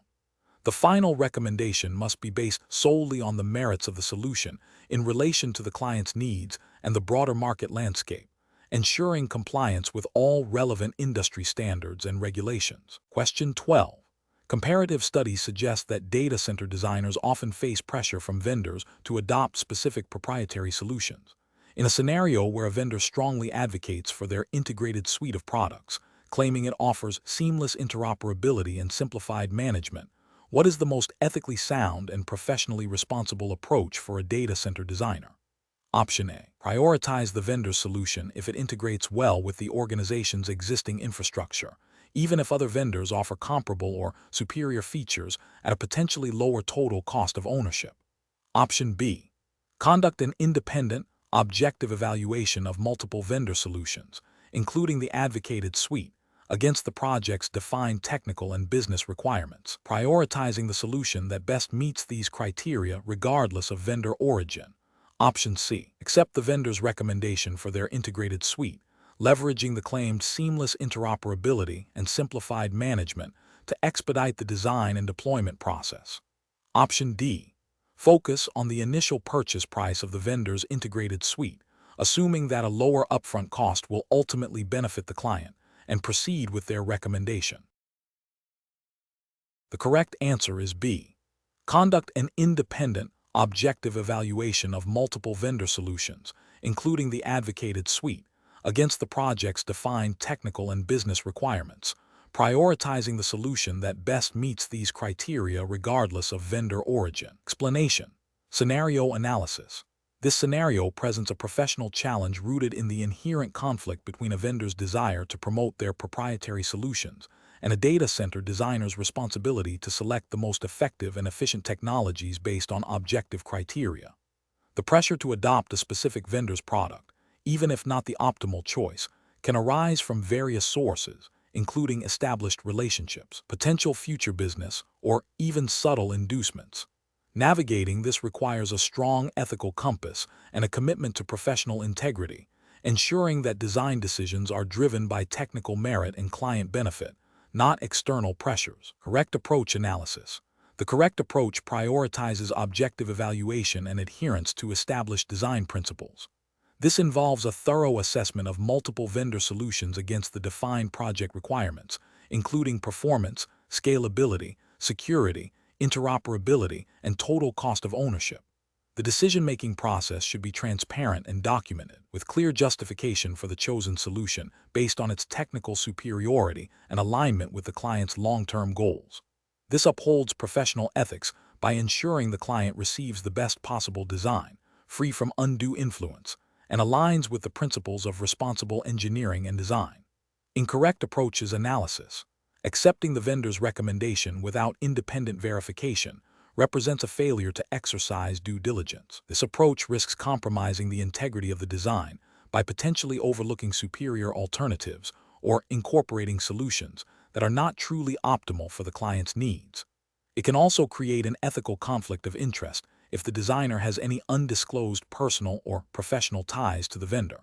The final recommendation must be based solely on the merits of the solution in relation to the client's needs and the broader market landscape, ensuring compliance with all relevant industry standards and regulations. Question 12. Comparative studies suggest that data center designers often face pressure from vendors to adopt specific proprietary solutions. In a scenario where a vendor strongly advocates for their integrated suite of products, claiming it offers seamless interoperability and simplified management, what is the most ethically sound and professionally responsible approach for a data center designer? Option A. Prioritize the vendor's solution if it integrates well with the organization's existing infrastructure, even if other vendors offer comparable or superior features at a potentially lower total cost of ownership. Option B. Conduct an independent, objective evaluation of multiple vendor solutions, including the advocated suite, against the project's defined technical and business requirements, prioritizing the solution that best meets these criteria regardless of vendor origin. Option C. Accept the vendor's recommendation for their integrated suite, leveraging the claimed seamless interoperability and simplified management to expedite the design and deployment process. Option D. Focus on the initial purchase price of the vendor's integrated suite, assuming that a lower upfront cost will ultimately benefit the client, and proceed with their recommendation. The correct answer is B. Conduct an independent, objective evaluation of multiple vendor solutions, including the advocated suite, against the project's defined technical and business requirements, prioritizing the solution that best meets these criteria regardless of vendor origin. Explanation. Scenario analysis. This scenario presents a professional challenge rooted in the inherent conflict between a vendor's desire to promote their proprietary solutions and a data center designer's responsibility to select the most effective and efficient technologies based on objective criteria. The pressure to adopt a specific vendor's product, even if not the optimal choice, can arise from various sources, including established relationships, potential future business, or even subtle inducements. Navigating this requires a strong ethical compass and a commitment to professional integrity, ensuring that design decisions are driven by technical merit and client benefit, not external pressures. Correct approach analysis. The correct approach prioritizes objective evaluation and adherence to established design principles. This involves a thorough assessment of multiple vendor solutions against the defined project requirements, including performance, scalability, security, interoperability, and total cost of ownership. The decision-making process should be transparent and documented, with clear justification for the chosen solution based on its technical superiority and alignment with the client's long-term goals. This upholds professional ethics by ensuring the client receives the best possible design, free from undue influence, and aligns with the principles of responsible engineering and design. Incorrect approaches analysis. Accepting the vendor's recommendation without independent verification represents a failure to exercise due diligence. This approach risks compromising the integrity of the design by potentially overlooking superior alternatives or incorporating solutions that are not truly optimal for the client's needs. It can also create an ethical conflict of interest if the designer has any undisclosed personal or professional ties to the vendor.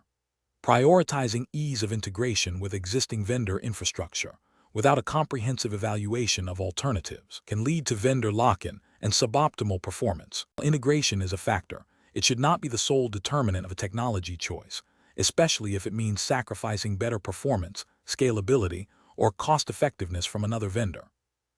Prioritizing ease of integration with existing vendor infrastructure without a comprehensive evaluation of alternatives can lead to vendor lock-in and suboptimal performance. While integration is a factor, it should not be the sole determinant of a technology choice, especially if it means sacrificing better performance, scalability, or cost-effectiveness from another vendor.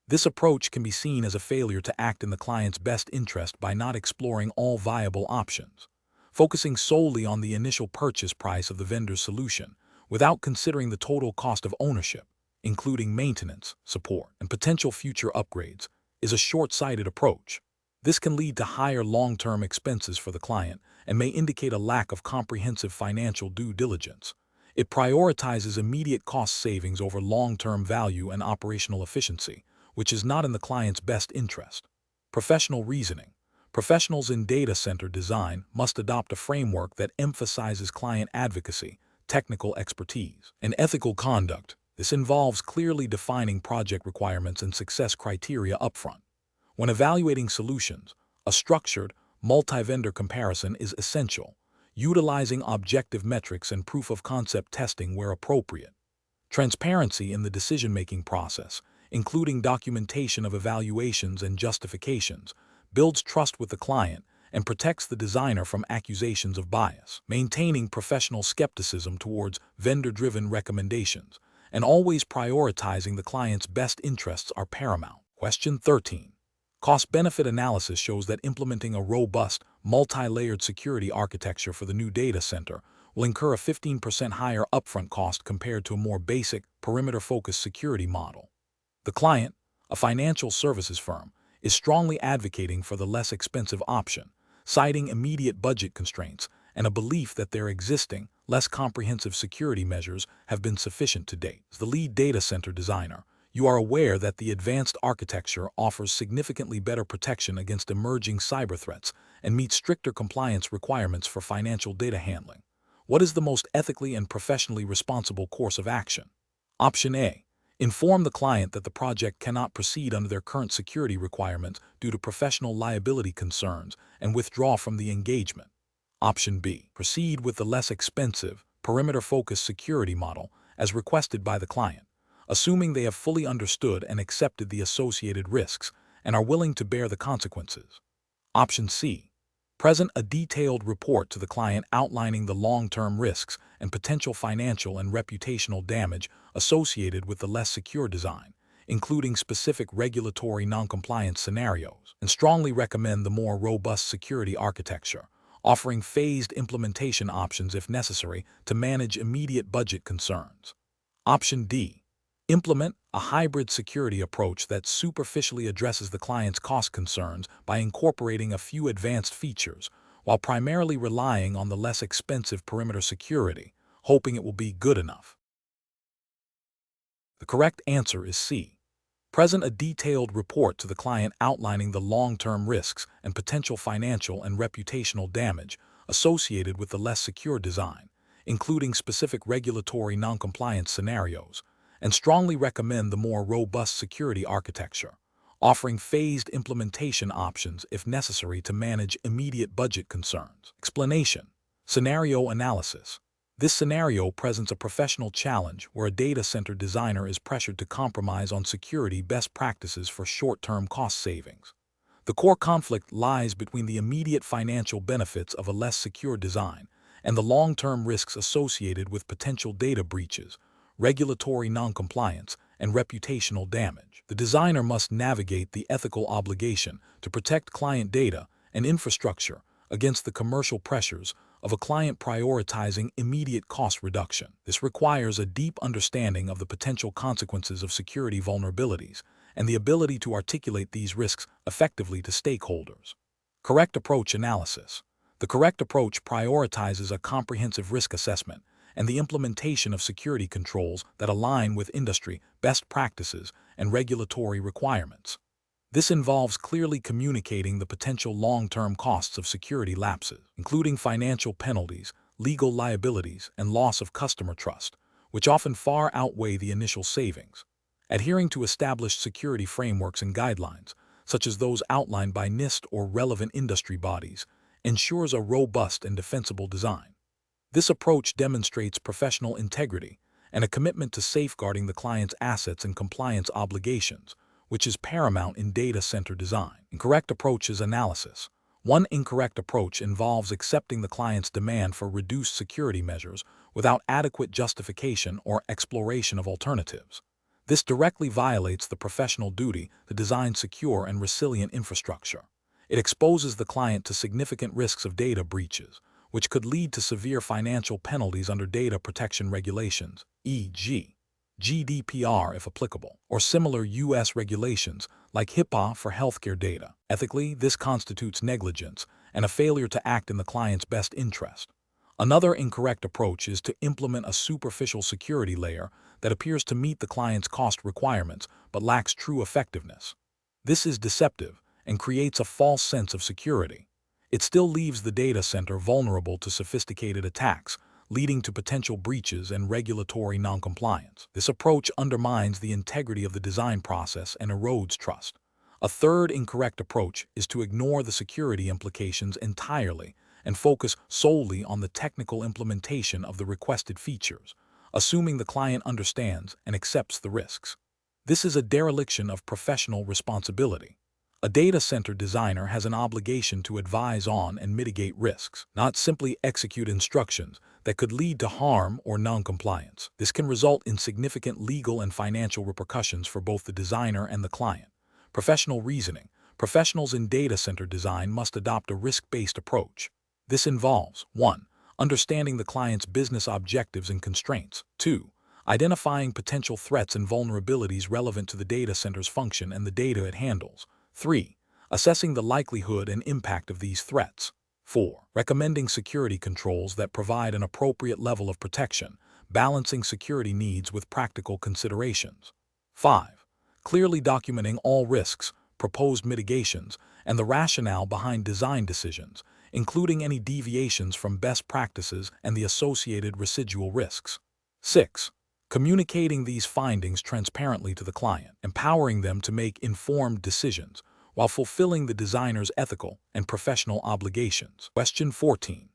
This approach can be seen as a failure to act in the client's best interest by not exploring all viable options, focusing solely on the initial purchase price of the vendor's solution without considering the total cost of ownership, including maintenance, support, and potential future upgrades, is a short-sighted approach. This can lead to higher long-term expenses for the client and may indicate a lack of comprehensive financial due diligence. It prioritizes immediate cost savings over long-term value and operational efficiency, which is not in the client's best interest. Professional reasoning. Professionals in data center design must adopt a framework that emphasizes client advocacy, technical expertise, and ethical conduct. This involves clearly defining project requirements and success criteria upfront. When evaluating solutions, a structured, multi-vendor comparison is essential, utilizing objective metrics and proof-of-concept testing where appropriate. Transparency in the decision-making process, including documentation of evaluations and justifications, builds trust with the client and protects the designer from accusations of bias. Maintaining professional skepticism towards vendor-driven recommendations and always prioritizing the client's best interests are paramount. Question 13. Cost-benefit analysis shows that implementing a robust, multi-layered security architecture for the new data center will incur a 15% higher upfront cost compared to a more basic, perimeter-focused security model. The client, a financial services firm, is strongly advocating for the less expensive option, citing immediate budget constraints and a belief that their existing, less comprehensive security measures have been sufficient to date. As the lead data center designer, you are aware that the advanced architecture offers significantly better protection against emerging cyber threats and meets stricter compliance requirements for financial data handling. What is the most ethically and professionally responsible course of action? Option A. Inform the client that the project cannot proceed under their current security requirements due to professional liability concerns and withdraw from the engagement. Option B. Proceed with the less expensive, perimeter-focused security model as requested by the client, assuming they have fully understood and accepted the associated risks and are willing to bear the consequences. Option C. Present a detailed report to the client outlining the long-term risks and potential financial and reputational damage associated with the less secure design, including specific regulatory noncompliance scenarios, and strongly recommend the more robust security architecture, offering phased implementation options if necessary to manage immediate budget concerns. Option D. Implement a hybrid security approach that superficially addresses the client's cost concerns by incorporating a few advanced features, while primarily relying on the less expensive perimeter security, hoping it will be good enough. The correct answer is C. Present a detailed report to the client outlining the long-term risks and potential financial and reputational damage associated with the less secure design, including specific regulatory noncompliance scenarios, and strongly recommend the more robust security architecture, offering phased implementation options if necessary to manage immediate budget concerns. Explanation. Scenario analysis. This scenario presents a professional challenge where a data center designer is pressured to compromise on security best practices for short-term cost savings. The core conflict lies between the immediate financial benefits of a less secure design and the long-term risks associated with potential data breaches, regulatory noncompliance, and reputational damage. The designer must navigate the ethical obligation to protect client data and infrastructure against the commercial pressures of a client prioritizing immediate cost reduction. This requires a deep understanding of the potential consequences of security vulnerabilities and the ability to articulate these risks effectively to stakeholders. Correct approach analysis. The correct approach prioritizes a comprehensive risk assessment and the implementation of security controls that align with industry best practices and regulatory requirements. This involves clearly communicating the potential long-term costs of security lapses, including financial penalties, legal liabilities, and loss of customer trust, which often far outweigh the initial savings. Adhering to established security frameworks and guidelines, such as those outlined by NIST or relevant industry bodies, ensures a robust and defensible design. This approach demonstrates professional integrity and a commitment to safeguarding the client's assets and compliance obligations, which is paramount in data center design. Incorrect approach is analysis. One incorrect approach involves accepting the client's demand for reduced security measures without adequate justification or exploration of alternatives. This directly violates the professional duty to design secure and resilient infrastructure. It exposes the client to significant risks of data breaches, which could lead to severe financial penalties under data protection regulations, e.g., GDPR if applicable, or similar U.S. regulations like HIPAA for healthcare data. Ethically, this constitutes negligence and a failure to act in the client's best interest. Another incorrect approach is to implement a superficial security layer that appears to meet the client's cost requirements but lacks true effectiveness. This is deceptive and creates a false sense of security. It still leaves the data center vulnerable to sophisticated attacks, leading to potential breaches and regulatory noncompliance. This approach undermines the integrity of the design process and erodes trust. A third incorrect approach is to ignore the security implications entirely and focus solely on the technical implementation of the requested features, assuming the client understands and accepts the risks. This is a dereliction of professional responsibility. A data center designer has an obligation to advise on and mitigate risks, not simply execute instructions that could lead to harm or noncompliance. This can result in significant legal and financial repercussions for both the designer and the client. Professional reasoning. Professionals in data center design must adopt a risk-based approach. This involves 1. Understanding the client's business objectives and constraints. 2. Identifying potential threats and vulnerabilities relevant to the data center's function and the data it handles. 3. Assessing the likelihood and impact of these threats. 4. Recommending security controls that provide an appropriate level of protection, balancing security needs with practical considerations. 5. Clearly documenting all risks, proposed mitigations, and the rationale behind design decisions, including any deviations from best practices and the associated residual risks. 6. Communicating these findings transparently to the client, empowering them to make informed decisions while fulfilling the designer's ethical and professional obligations. Question 14.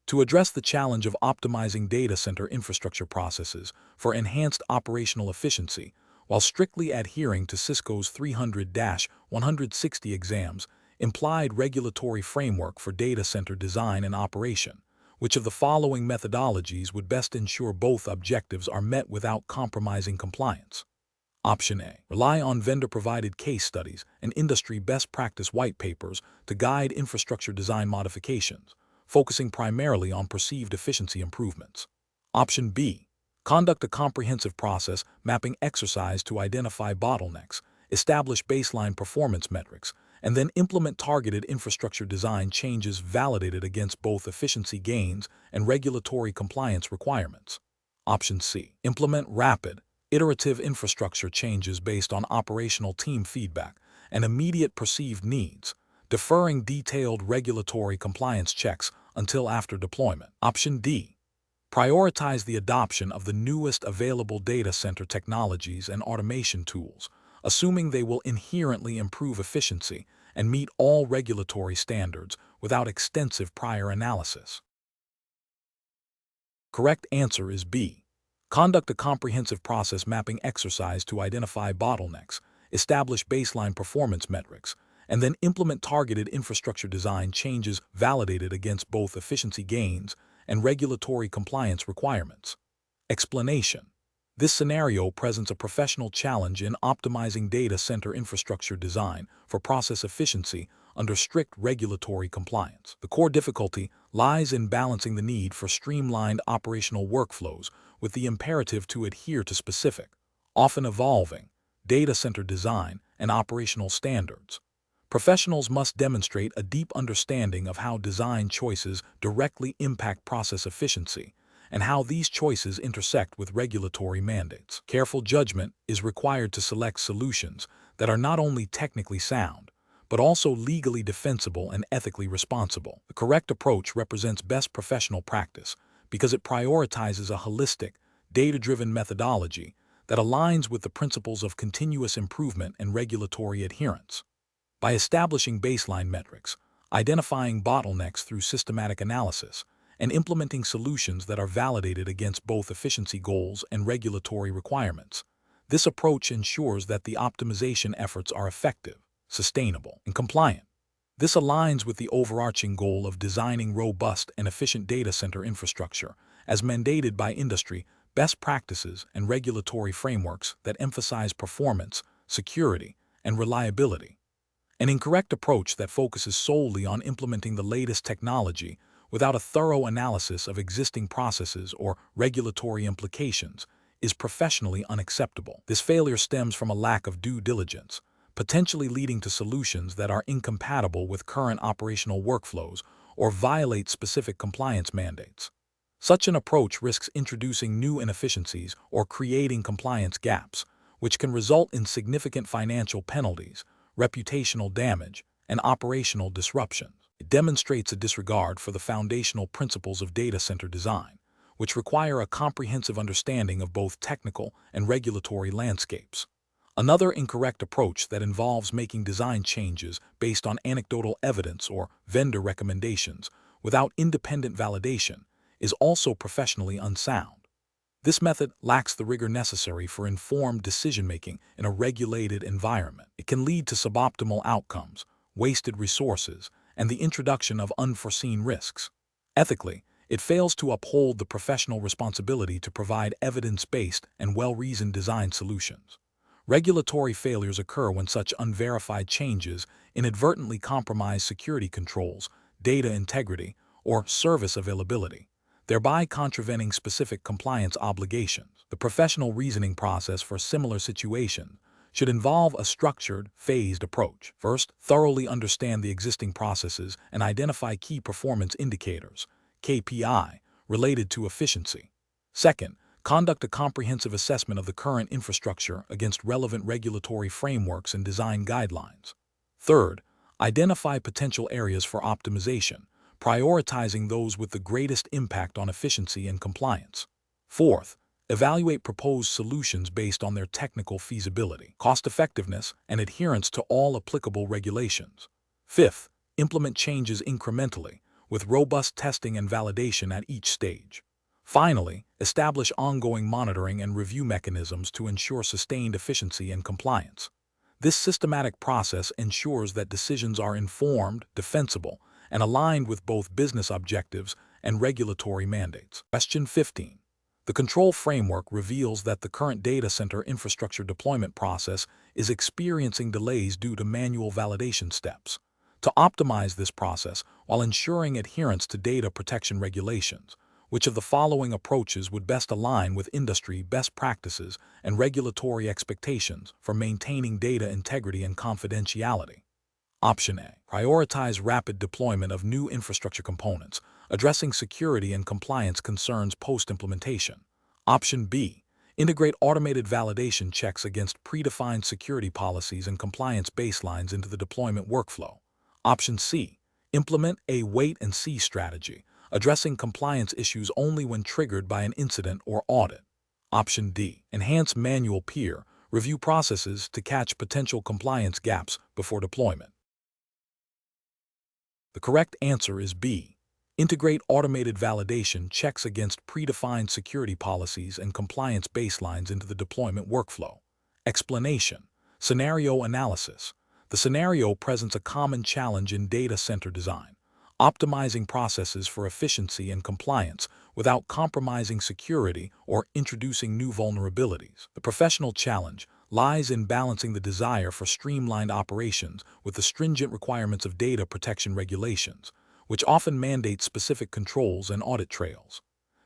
To address the challenge of optimizing data center infrastructure processes for enhanced operational efficiency while strictly adhering to Cisco's 300-160 exams, implied regulatory framework for data center design and operation, which of the following methodologies would best ensure both objectives are met without compromising compliance? Option A. Rely on vendor-provided case studies and industry best practice white papers to guide infrastructure design modifications, focusing primarily on perceived efficiency improvements. Option B. Conduct a comprehensive process mapping exercise to identify bottlenecks, establish baseline performance metrics, and then implement targeted infrastructure design changes validated against both efficiency gains and regulatory compliance requirements. Option C. Implement rapid, iterative infrastructure changes based on operational team feedback and immediate perceived needs, deferring detailed regulatory compliance checks until after deployment. Option D. Prioritize the adoption of the newest available data center technologies and automation tools, assuming they will inherently improve efficiency and meet all regulatory standards without extensive prior analysis. Correct answer is B. Conduct a comprehensive process mapping exercise to identify bottlenecks, establish baseline performance metrics, and then implement targeted infrastructure design changes validated against both efficiency gains and regulatory compliance requirements. Explanation. This scenario presents a professional challenge in optimizing data center infrastructure design for process efficiency under strict regulatory compliance. The core difficulty lies in balancing the need for streamlined operational workflows with the imperative to adhere to specific, often evolving, data center design and operational standards. Professionals must demonstrate a deep understanding of how design choices directly impact process efficiency and how these choices intersect with regulatory mandates. Careful judgment is required to select solutions that are not only technically sound, but also legally defensible and ethically responsible. The correct approach represents best professional practice because it prioritizes a holistic, data-driven methodology that aligns with the principles of continuous improvement and regulatory adherence. By establishing baseline metrics, identifying bottlenecks through systematic analysis, and implementing solutions that are validated against both efficiency goals and regulatory requirements, this approach ensures that the optimization efforts are effective, sustainable, and compliant. This aligns with the overarching goal of designing robust and efficient data center infrastructure, as mandated by industry best practices and regulatory frameworks that emphasize performance, security, and reliability. An incorrect approach that focuses solely on implementing the latest technology without a thorough analysis of existing processes or regulatory implications is professionally unacceptable. This failure stems from a lack of due diligence, potentially leading to solutions that are incompatible with current operational workflows or violate specific compliance mandates. Such an approach risks introducing new inefficiencies or creating compliance gaps, which can result in significant financial penalties, reputational damage, and operational disruptions. It demonstrates a disregard for the foundational principles of data center design, which require a comprehensive understanding of both technical and regulatory landscapes. Another incorrect approach that involves making design changes based on anecdotal evidence or vendor recommendations without independent validation is also professionally unsound. This method lacks the rigor necessary for informed decision-making in a regulated environment. It can lead to suboptimal outcomes, wasted resources, and the introduction of unforeseen risks. Ethically, it fails to uphold the professional responsibility to provide evidence-based and well-reasoned design solutions. Regulatory failures occur when such unverified changes inadvertently compromise security controls, data integrity, or service availability, thereby contravening specific compliance obligations. The professional reasoning process for similar situations should involve a structured, phased approach. First, thoroughly understand the existing processes and identify key performance indicators, KPI, related to efficiency. Second, conduct a comprehensive assessment of the current infrastructure against relevant regulatory frameworks and design guidelines. Third, identify potential areas for optimization, prioritizing those with the greatest impact on efficiency and compliance. Fourth, evaluate proposed solutions based on their technical feasibility, cost-effectiveness, and adherence to all applicable regulations. Fifth, implement changes incrementally, with robust testing and validation at each stage. Finally, establish ongoing monitoring and review mechanisms to ensure sustained efficiency and compliance. This systematic process ensures that decisions are informed, defensible, and aligned with both business objectives and regulatory mandates. Question 15. The control framework reveals that the current data center infrastructure deployment process is experiencing delays due to manual validation steps. To optimize this process while ensuring adherence to data protection regulations, which of the following approaches would best align with industry best practices and regulatory expectations for maintaining data integrity and confidentiality? Option A. Prioritize rapid deployment of new infrastructure components, addressing security and compliance concerns post-implementation. Option B. Integrate automated validation checks against predefined security policies and compliance baselines into the deployment workflow. Option C. Implement a wait-and-see strategy, addressing compliance issues only when triggered by an incident or audit. Option D. Enhance manual peer review processes to catch potential compliance gaps before deployment. The correct answer is B. Integrate automated validation checks against predefined security policies and compliance baselines into the deployment workflow. Explanation. Scenario analysis. The scenario presents a common challenge in data center design, optimizing processes for efficiency and compliance without compromising security or introducing new vulnerabilities. The professional challenge lies in balancing the desire for streamlined operations with the stringent requirements of data protection regulations, which often mandate specific controls and audit trails.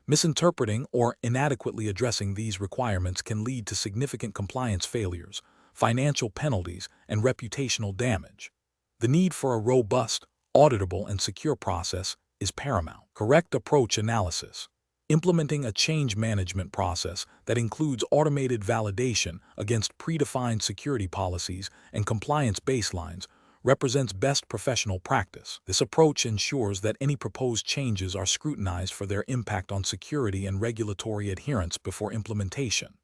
Misinterpreting or inadequately addressing these requirements can lead to significant compliance failures, financial penalties, and reputational damage. The need for a robust, auditable, and secure process is paramount. Correct approach analysis. Implementing a change management process that includes automated validation against predefined security policies and compliance baselines represents best professional practice. This approach ensures that any proposed changes are scrutinized for their impact on security and regulatory adherence before implementation.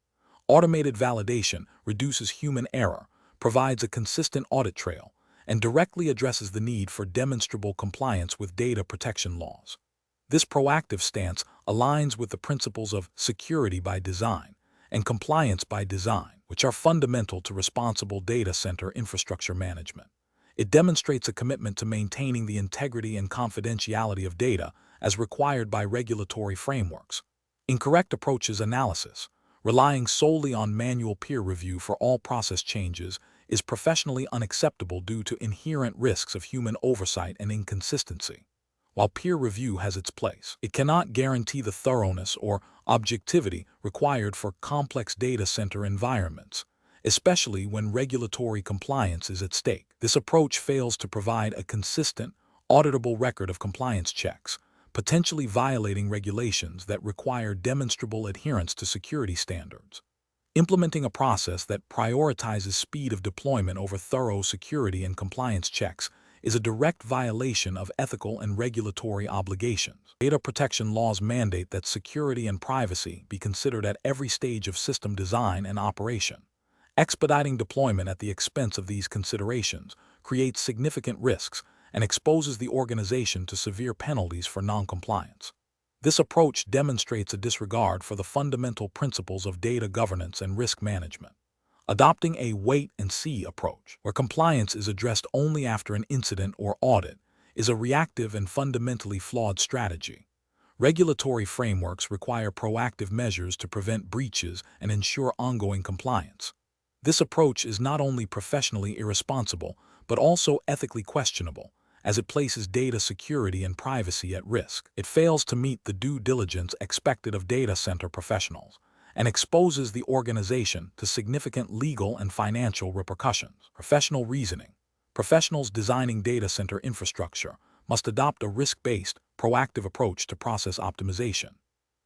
Automated validation reduces human error, provides a consistent audit trail, and directly addresses the need for demonstrable compliance with data protection laws. This proactive stance aligns with the principles of security by design and compliance by design, which are fundamental to responsible data center infrastructure management. It demonstrates a commitment to maintaining the integrity and confidentiality of data as required by regulatory frameworks. Incorrect approaches analysis. Relying solely on manual peer review for all process changes is professionally unacceptable due to inherent risks of human oversight and inconsistency. While peer review has its place, it cannot guarantee the thoroughness or objectivity required for complex data center environments, especially when regulatory compliance is at stake. This approach fails to provide a consistent, auditable record of compliance checks, potentially violating regulations that require demonstrable adherence to security standards. Implementing a process that prioritizes speed of deployment over thorough security and compliance checks is a direct violation of ethical and regulatory obligations. Data protection laws mandate that security and privacy be considered at every stage of system design and operation. Expediting deployment at the expense of these considerations creates significant risks and exposes the organization to severe penalties for noncompliance. This approach demonstrates a disregard for the fundamental principles of data governance and risk management. Adopting a wait-and-see approach, where compliance is addressed only after an incident or audit, is a reactive and fundamentally flawed strategy. Regulatory frameworks require proactive measures to prevent breaches and ensure ongoing compliance. This approach is not only professionally irresponsible, but also ethically questionable, as it places data security and privacy at risk. It fails to meet the due diligence expected of data center professionals and exposes the organization to significant legal and financial repercussions. Professional reasoning. Professionals designing data center infrastructure must adopt a risk-based, proactive approach to process optimization.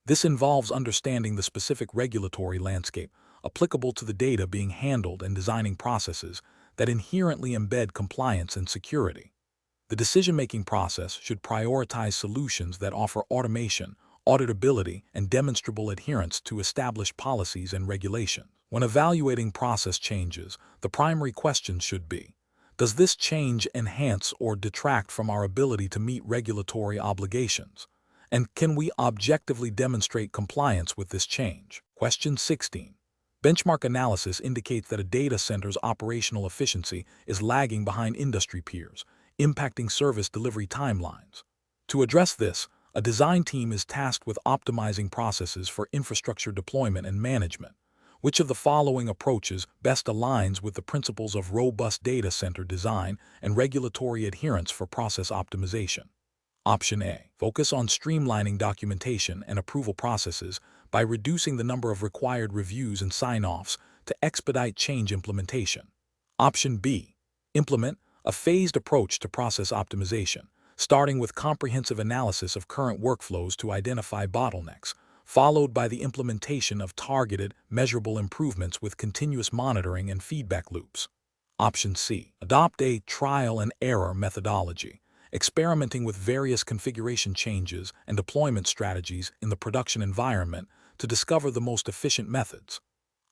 This involves understanding the specific regulatory landscape applicable to the data being handled and designing processes that inherently embed compliance and security. The decision-making process should prioritize solutions that offer automation, auditability, and demonstrable adherence to established policies and regulations. When evaluating process changes, the primary question should be, does this change enhance or detract from our ability to meet regulatory obligations? And can we objectively demonstrate compliance with this change? Question 16. Benchmark analysis indicates that a data center's operational efficiency is lagging behind industry peers, impacting service delivery timelines. To address this, a design team is tasked with optimizing processes for infrastructure deployment and management. Which of the following approaches best aligns with the principles of robust data center design and regulatory adherence for process optimization? Option A. Focus on streamlining documentation and approval processes by reducing the number of required reviews and sign-offs to expedite change implementation. Option B. Implement a phased approach to process optimization, starting with comprehensive analysis of current workflows to identify bottlenecks, followed by the implementation of targeted, measurable improvements with continuous monitoring and feedback loops. Option C. Adopt a trial-and-error methodology, experimenting with various configuration changes and deployment strategies in the production environment to discover the most efficient methods.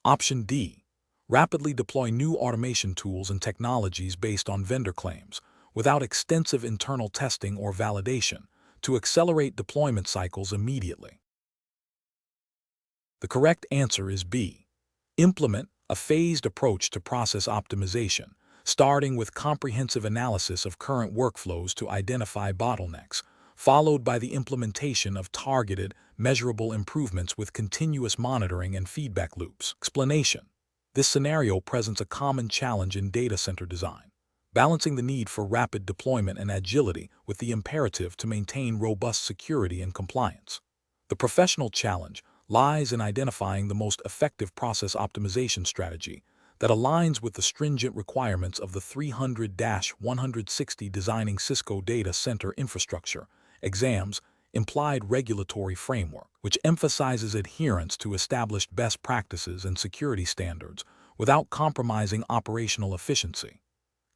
Option D. Rapidly deploy new automation tools and technologies based on vendor claims, without extensive internal testing or validation, to accelerate deployment cycles immediately. The correct answer is B. Implement a phased approach to process optimization, starting with comprehensive analysis of current workflows to identify bottlenecks, followed by the implementation of targeted, measurable improvements with continuous monitoring and feedback loops. Explanation. This scenario presents a common challenge in data center design, balancing the need for rapid deployment and agility with the imperative to maintain robust security and compliance. The professional challenge lies in identifying the most effective process optimization strategy that aligns with the stringent requirements of the 300-160 Designing Cisco Data Center Infrastructure exams implied regulatory framework, which emphasizes adherence to established best practices and security standards without compromising operational efficiency.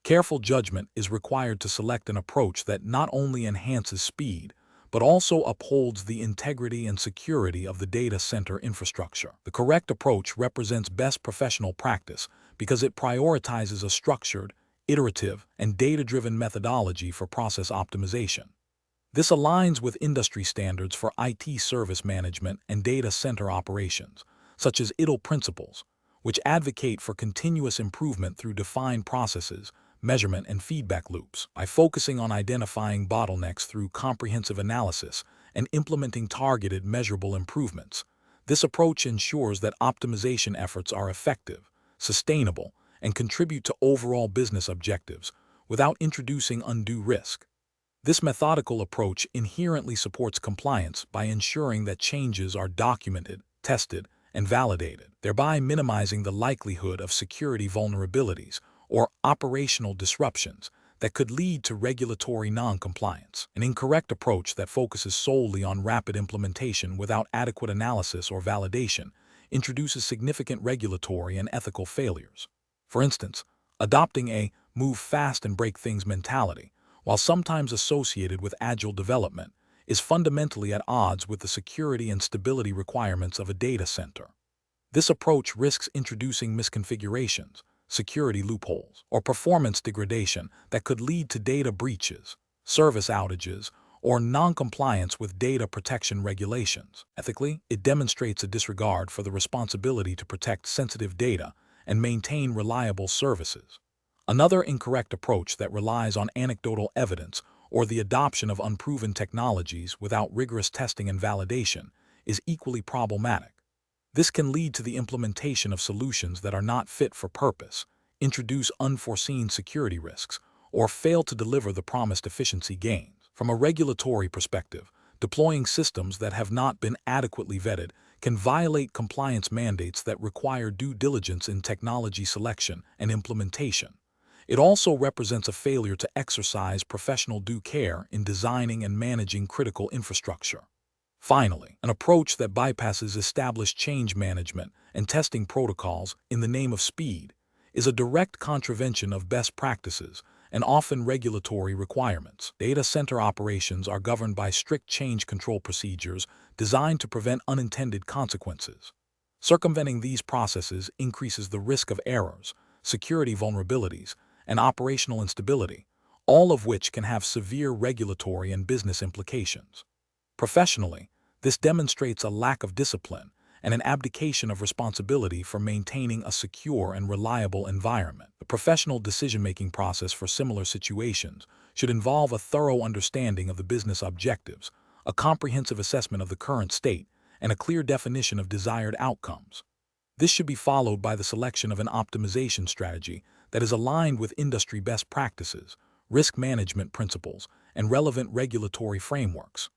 Careful judgment is required to select an approach that not only enhances speed, but also upholds the integrity and security of the data center infrastructure. The correct approach represents best professional practice because it prioritizes a structured, iterative, and data-driven methodology for process optimization. This aligns with industry standards for IT service management and data center operations, such as ITIL principles, which advocate for continuous improvement through defined processes, measurement, and feedback loops. By focusing on identifying bottlenecks through comprehensive analysis and implementing targeted, measurable improvements, this approach ensures that optimization efforts are effective, sustainable, and contribute to overall business objectives without introducing undue risk. This methodical approach inherently supports compliance by ensuring that changes are documented, tested, and validated, thereby minimizing the likelihood of security vulnerabilities or operational disruptions that could lead to regulatory non-compliance. An incorrect approach that focuses solely on rapid implementation without adequate analysis or validation introduces significant regulatory and ethical failures. For instance, adopting a move fast and break things mentality, while sometimes associated with agile development, is fundamentally at odds with the security and stability requirements of a data center. This approach risks introducing misconfigurations, security loopholes, or performance degradation that could lead to data breaches, service outages, or non-compliance with data protection regulations. Ethically, it demonstrates a disregard for the responsibility to protect sensitive data and maintain reliable services. Another incorrect approach that relies on anecdotal evidence or the adoption of unproven technologies without rigorous testing and validation is equally problematic. This can lead to the implementation of solutions that are not fit for purpose, introduce unforeseen security risks, or fail to deliver the promised efficiency gains. From a regulatory perspective, deploying systems that have not been adequately vetted can violate compliance mandates that require due diligence in technology selection and implementation. It also represents a failure to exercise professional due care in designing and managing critical infrastructure. Finally, an approach that bypasses established change management and testing protocols in the name of speed is a direct contravention of best practices and often regulatory requirements. Data center operations are governed by strict change control procedures designed to prevent unintended consequences. Circumventing these processes increases the risk of errors, security vulnerabilities, and operational instability, all of which can have severe regulatory and business implications. Professionally, this demonstrates a lack of discipline and an abdication of responsibility for maintaining a secure and reliable environment. The professional decision-making process for similar situations should involve a thorough understanding of the business objectives, a comprehensive assessment of the current state, and a clear definition of desired outcomes. This should be followed by the selection of an optimization strategy that is aligned with industry best practices, risk management principles, and relevant regulatory frameworks.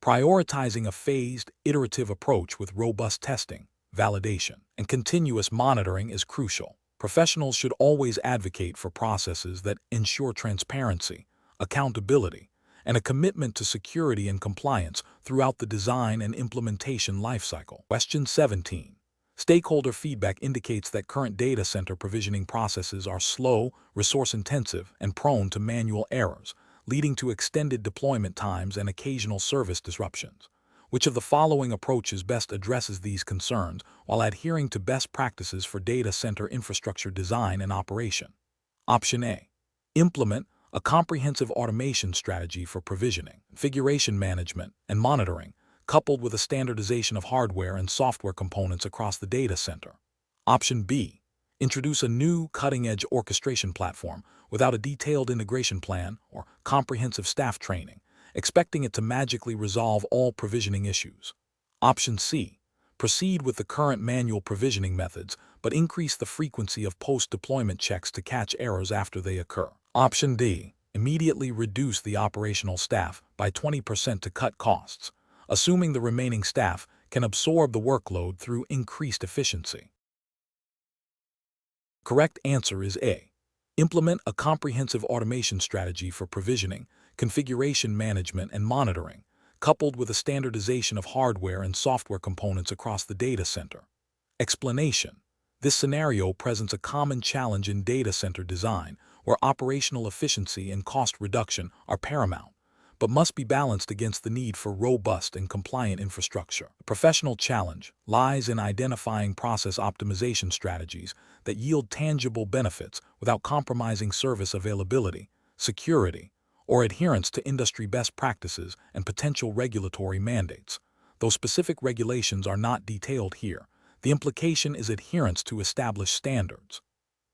Prioritizing a phased, iterative approach with robust testing, validation, and continuous monitoring is crucial. Professionals should always advocate for processes that ensure transparency, accountability, and a commitment to security and compliance throughout the design and implementation lifecycle. Question 17. Stakeholder feedback indicates that current data center provisioning processes are slow, resource-intensive, and prone to manual errors, leading to extended deployment times and occasional service disruptions. Which of the following approaches best addresses these concerns while adhering to best practices for data center infrastructure design and operation? Option A. Implement a comprehensive automation strategy for provisioning, configuration management, and monitoring, coupled with a standardization of hardware and software components across the data center. Option B. Introduce a new cutting-edge orchestration platform without a detailed integration plan or comprehensive staff training, expecting it to magically resolve all provisioning issues. Option C. Proceed with the current manual provisioning methods, but increase the frequency of post-deployment checks to catch errors after they occur. Option D. Immediately reduce the operational staff by 20% to cut costs, assuming the remaining staff can absorb the workload through increased efficiency. Correct answer is A. Implement a comprehensive automation strategy for provisioning, configuration management, and monitoring, coupled with a standardization of hardware and software components across the data center. Explanation. This scenario presents a common challenge in data center design, where operational efficiency and cost reduction are paramount, but must be balanced against the need for robust and compliant infrastructure. The professional challenge lies in identifying process optimization strategies that yield tangible benefits without compromising service availability, security, or adherence to industry best practices and potential regulatory mandates. Though specific regulations are not detailed here, the implication is adherence to established standards.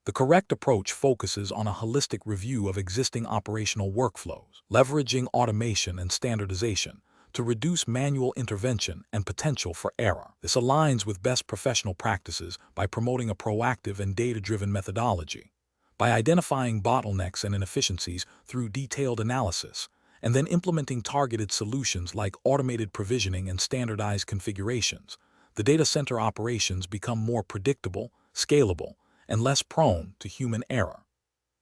The correct approach focuses on a holistic review of existing operational workflows, leveraging automation and standardization to reduce manual intervention and potential for error. This aligns with best professional practices by promoting a proactive and data-driven methodology. By identifying bottlenecks and inefficiencies through detailed analysis, and then implementing targeted solutions like automated provisioning and standardized configurations, the data center operations become more predictable, scalable, and less prone to human error.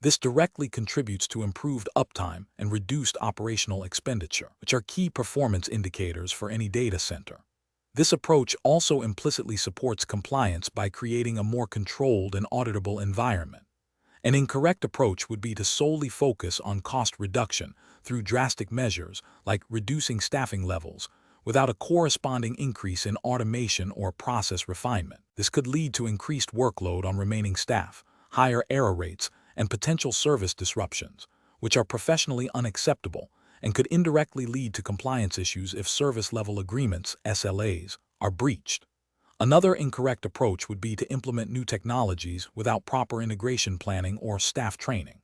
This directly contributes to improved uptime and reduced operational expenditure, which are key performance indicators for any data center. This approach also implicitly supports compliance by creating a more controlled and auditable environment. An incorrect approach would be to solely focus on cost reduction through drastic measures like reducing staffing levels, without a corresponding increase in automation or process refinement. This could lead to increased workload on remaining staff, higher error rates, and potential service disruptions, which are professionally unacceptable and could indirectly lead to compliance issues if service level agreements, SLAs, are breached. Another incorrect approach would be to implement new technologies without proper integration planning or staff training.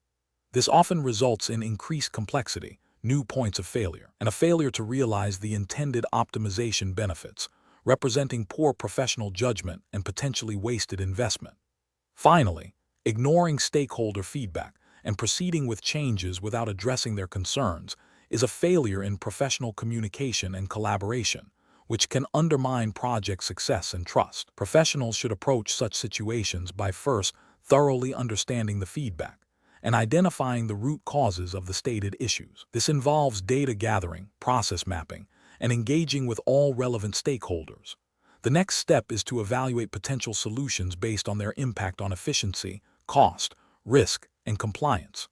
This often results in increased complexity, new points of failure, and a failure to realize the intended optimization benefits, representing poor professional judgment and potentially wasted investment. Finally, ignoring stakeholder feedback and proceeding with changes without addressing their concerns is a failure in professional communication and collaboration, which can undermine project success and trust. Professionals should approach such situations by first thoroughly understanding the feedback and identifying the root causes of the stated issues. This involves data gathering, process mapping, and engaging with all relevant stakeholders. The next step is to evaluate potential solutions based on their impact on efficiency, cost, risk, and compliance.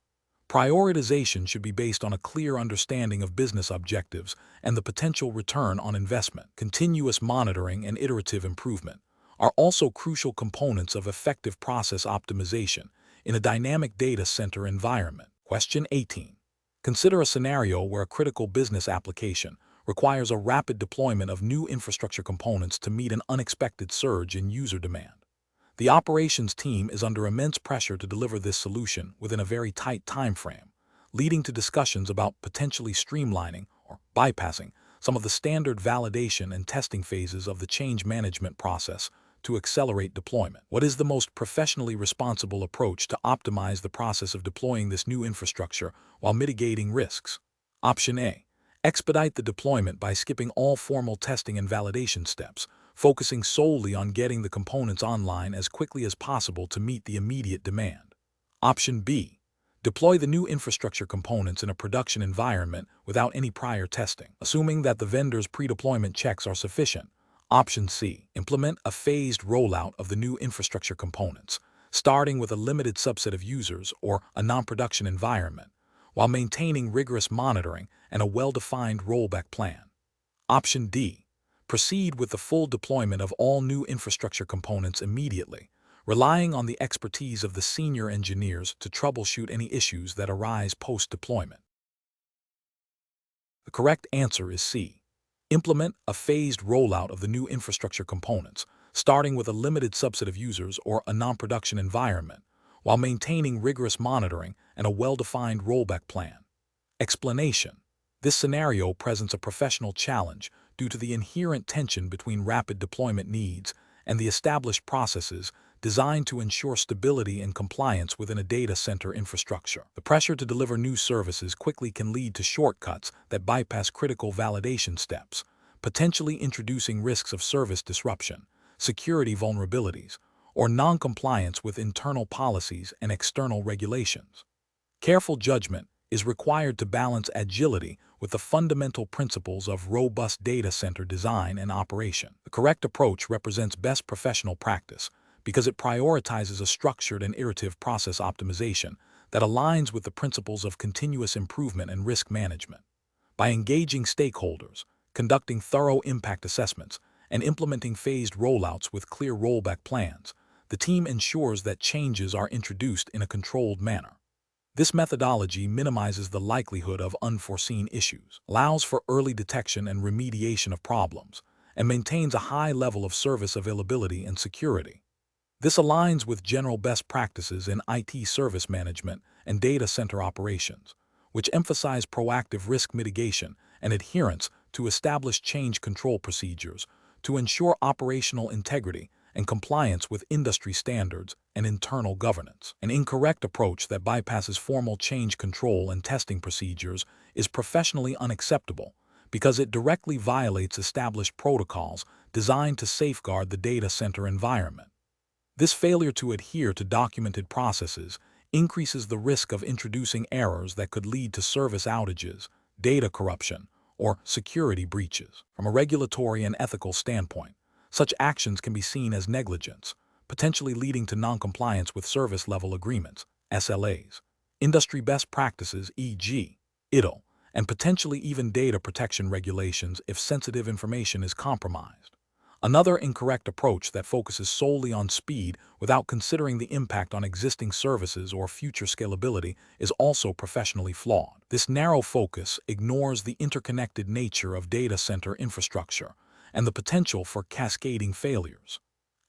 Prioritization should be based on a clear understanding of business objectives and the potential return on investment. Continuous monitoring and iterative improvement are also crucial components of effective process optimization in a dynamic data center environment. Question 18. Consider a scenario where a critical business application requires a rapid deployment of new infrastructure components to meet an unexpected surge in user demand. The operations team is under immense pressure to deliver this solution within a very tight time frame, leading to discussions about potentially streamlining or bypassing some of the standard validation and testing phases of the change management process to accelerate deployment. What is the most professionally responsible approach to optimize the process of deploying this new infrastructure while mitigating risks? Option A. Expedite the deployment by skipping all formal testing and validation steps, focusing solely on getting the components online as quickly as possible to meet the immediate demand. Option B. Deploy the new infrastructure components in a production environment without any prior testing, assuming that the vendor's pre-deployment checks are sufficient. Option C. Implement a phased rollout of the new infrastructure components, starting with a limited subset of users or a non-production environment, while maintaining rigorous monitoring and a well-defined rollback plan. Option D. Proceed with the full deployment of all new infrastructure components immediately, relying on the expertise of the senior engineers to troubleshoot any issues that arise post-deployment. The correct answer is C. Implement a phased rollout of the new infrastructure components, starting with a limited subset of users or a non-production environment, while maintaining rigorous monitoring and a well-defined rollback plan. Explanation. This scenario presents a professional challenge due to the inherent tension between rapid deployment needs and the established processes designed to ensure stability and compliance within a data center infrastructure. The pressure to deliver new services quickly can lead to shortcuts that bypass critical validation steps, potentially introducing risks of service disruption, security vulnerabilities, or non-compliance with internal policies and external regulations. Careful judgment is required to balance agility with the fundamental principles of robust data center design and operation. The correct approach represents best professional practice because it prioritizes a structured and iterative process optimization that aligns with the principles of continuous improvement and risk management. By engaging stakeholders, conducting thorough impact assessments, and implementing phased rollouts with clear rollback plans, the team ensures that changes are introduced in a controlled manner. This methodology minimizes the likelihood of unforeseen issues, allows for early detection and remediation of problems, and maintains a high level of service availability and security. This aligns with general best practices in IT service management and data center operations, which emphasize proactive risk mitigation and adherence to established change control procedures to ensure operational integrity and compliance with industry standards and internal governance. An incorrect approach that bypasses formal change control and testing procedures is professionally unacceptable because it directly violates established protocols designed to safeguard the data center environment. This failure to adhere to documented processes increases the risk of introducing errors that could lead to service outages, data corruption, or security breaches. From a regulatory and ethical standpoint, such actions can be seen as negligence, potentially leading to noncompliance with service-level agreements, SLAs, industry best practices, e.g., ITIL, and potentially even data protection regulations if sensitive information is compromised. Another incorrect approach that focuses solely on speed without considering the impact on existing services or future scalability is also professionally flawed. This narrow focus ignores the interconnected nature of data center infrastructure and the potential for cascading failures.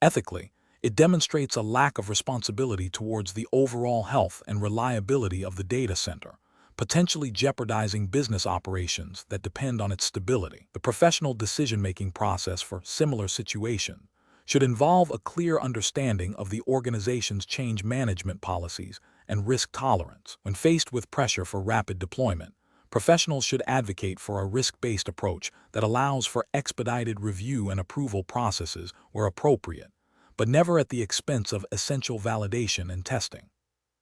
Ethically, it demonstrates a lack of responsibility towards the overall health and reliability of the data center, potentially jeopardizing business operations that depend on its stability. The professional decision-making process for similar situations should involve a clear understanding of the organization's change management policies and risk tolerance. When faced with pressure for rapid deployment, professionals should advocate for a risk-based approach that allows for expedited review and approval processes where appropriate, but never at the expense of essential validation and testing.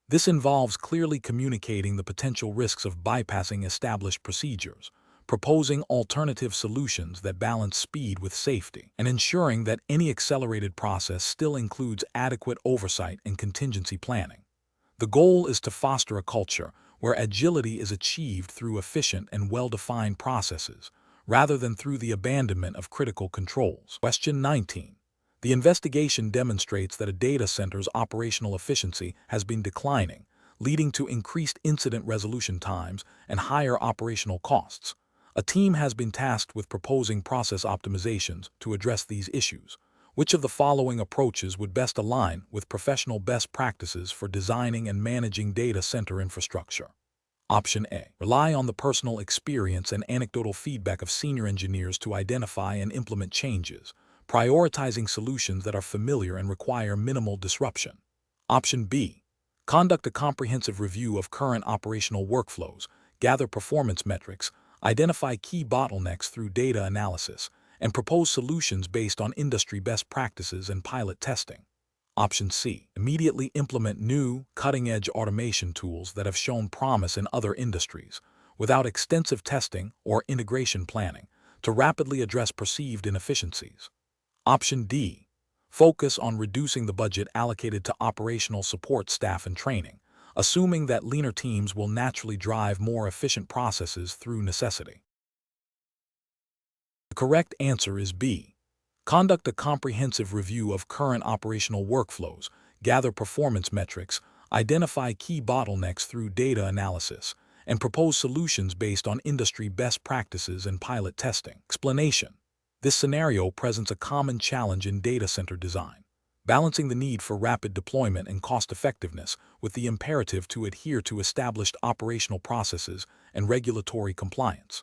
This involves clearly communicating the potential risks of bypassing established procedures, proposing alternative solutions that balance speed with safety, and ensuring that any accelerated process still includes adequate oversight and contingency planning. The goal is to foster a culture where agility is achieved through efficient and well-defined processes, rather than through the abandonment of critical controls. Question 19. The investigation demonstrates that a data center's operational efficiency has been declining, leading to increased incident resolution times and higher operational costs. A team has been tasked with proposing process optimizations to address these issues. Which of the following approaches would best align with professional best practices for designing and managing data center infrastructure? Option A. Rely on the personal experience and anecdotal feedback of senior engineers to identify and implement changes, prioritizing solutions that are familiar and require minimal disruption. Option B. Conduct a comprehensive review of current operational workflows, gather performance metrics, identify key bottlenecks through data analysis, and propose solutions based on industry best practices and pilot testing. Option C. Immediately implement new, cutting-edge automation tools that have shown promise in other industries, without extensive testing or integration planning, to rapidly address perceived inefficiencies. Option D. Focus on reducing the budget allocated to operational support staff and training, assuming that leaner teams will naturally drive more efficient processes through necessity. The correct answer is B. Conduct a comprehensive review of current operational workflows, gather performance metrics, identify key bottlenecks through data analysis, and propose solutions based on industry best practices and pilot testing. Explanation. This scenario presents a common challenge in data center design, balancing the need for rapid deployment and cost-effectiveness with the imperative to adhere to established operational processes and regulatory compliance.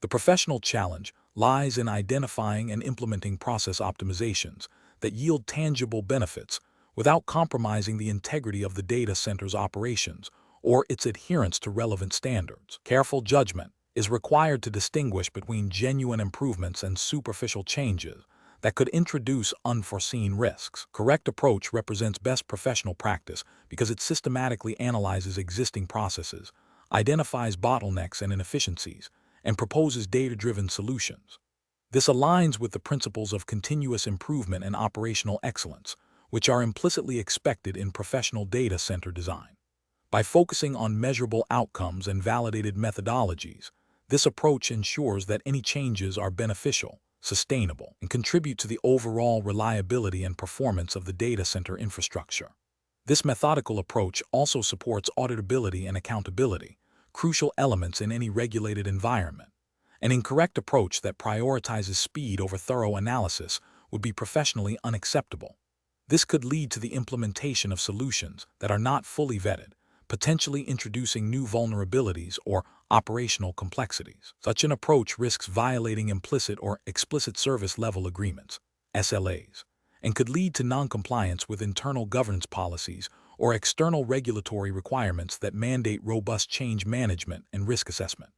The professional challenge lies in identifying and implementing process optimizations that yield tangible benefits without compromising the integrity of the data center's operations or its adherence to relevant standards. Careful judgment is required to distinguish between genuine improvements and superficial changes that could introduce unforeseen risks. Correct approach represents best professional practice because it systematically analyzes existing processes, identifies bottlenecks and inefficiencies, and proposes data-driven solutions. This aligns with the principles of continuous improvement and operational excellence, which are implicitly expected in professional data center design. By focusing on measurable outcomes and validated methodologies, this approach ensures that any changes are beneficial, sustainable, and contribute to the overall reliability and performance of the data center infrastructure. This methodical approach also supports auditability and accountability, crucial elements in any regulated environment. An incorrect approach that prioritizes speed over thorough analysis would be professionally unacceptable. This could lead to the implementation of solutions that are not fully vetted, potentially introducing new vulnerabilities or operational complexities. Such an approach risks violating implicit or explicit service level agreements, SLAs, and could lead to noncompliance with internal governance policies or external regulatory requirements that mandate robust change management and risk assessment.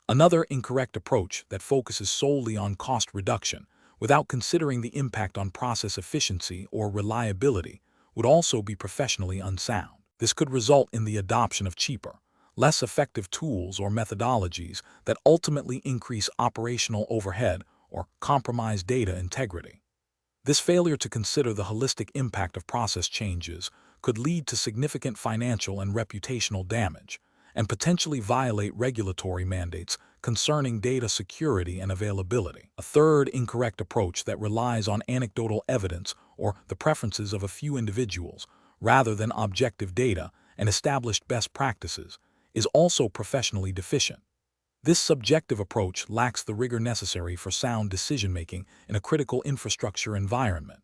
Another incorrect approach that focuses solely on cost reduction without considering the impact on process efficiency or reliability would also be professionally unsound. This could result in the adoption of cheaper, less effective tools or methodologies that ultimately increase operational overhead or compromise data integrity. This failure to consider the holistic impact of process changes could lead to significant financial and reputational damage, and potentially violate regulatory mandates concerning data security and availability. A third incorrect approach that relies on anecdotal evidence or the preferences of a few individuals, rather than objective data and established best practices, is also professionally deficient. This subjective approach lacks the rigor necessary for sound decision-making in a critical infrastructure environment.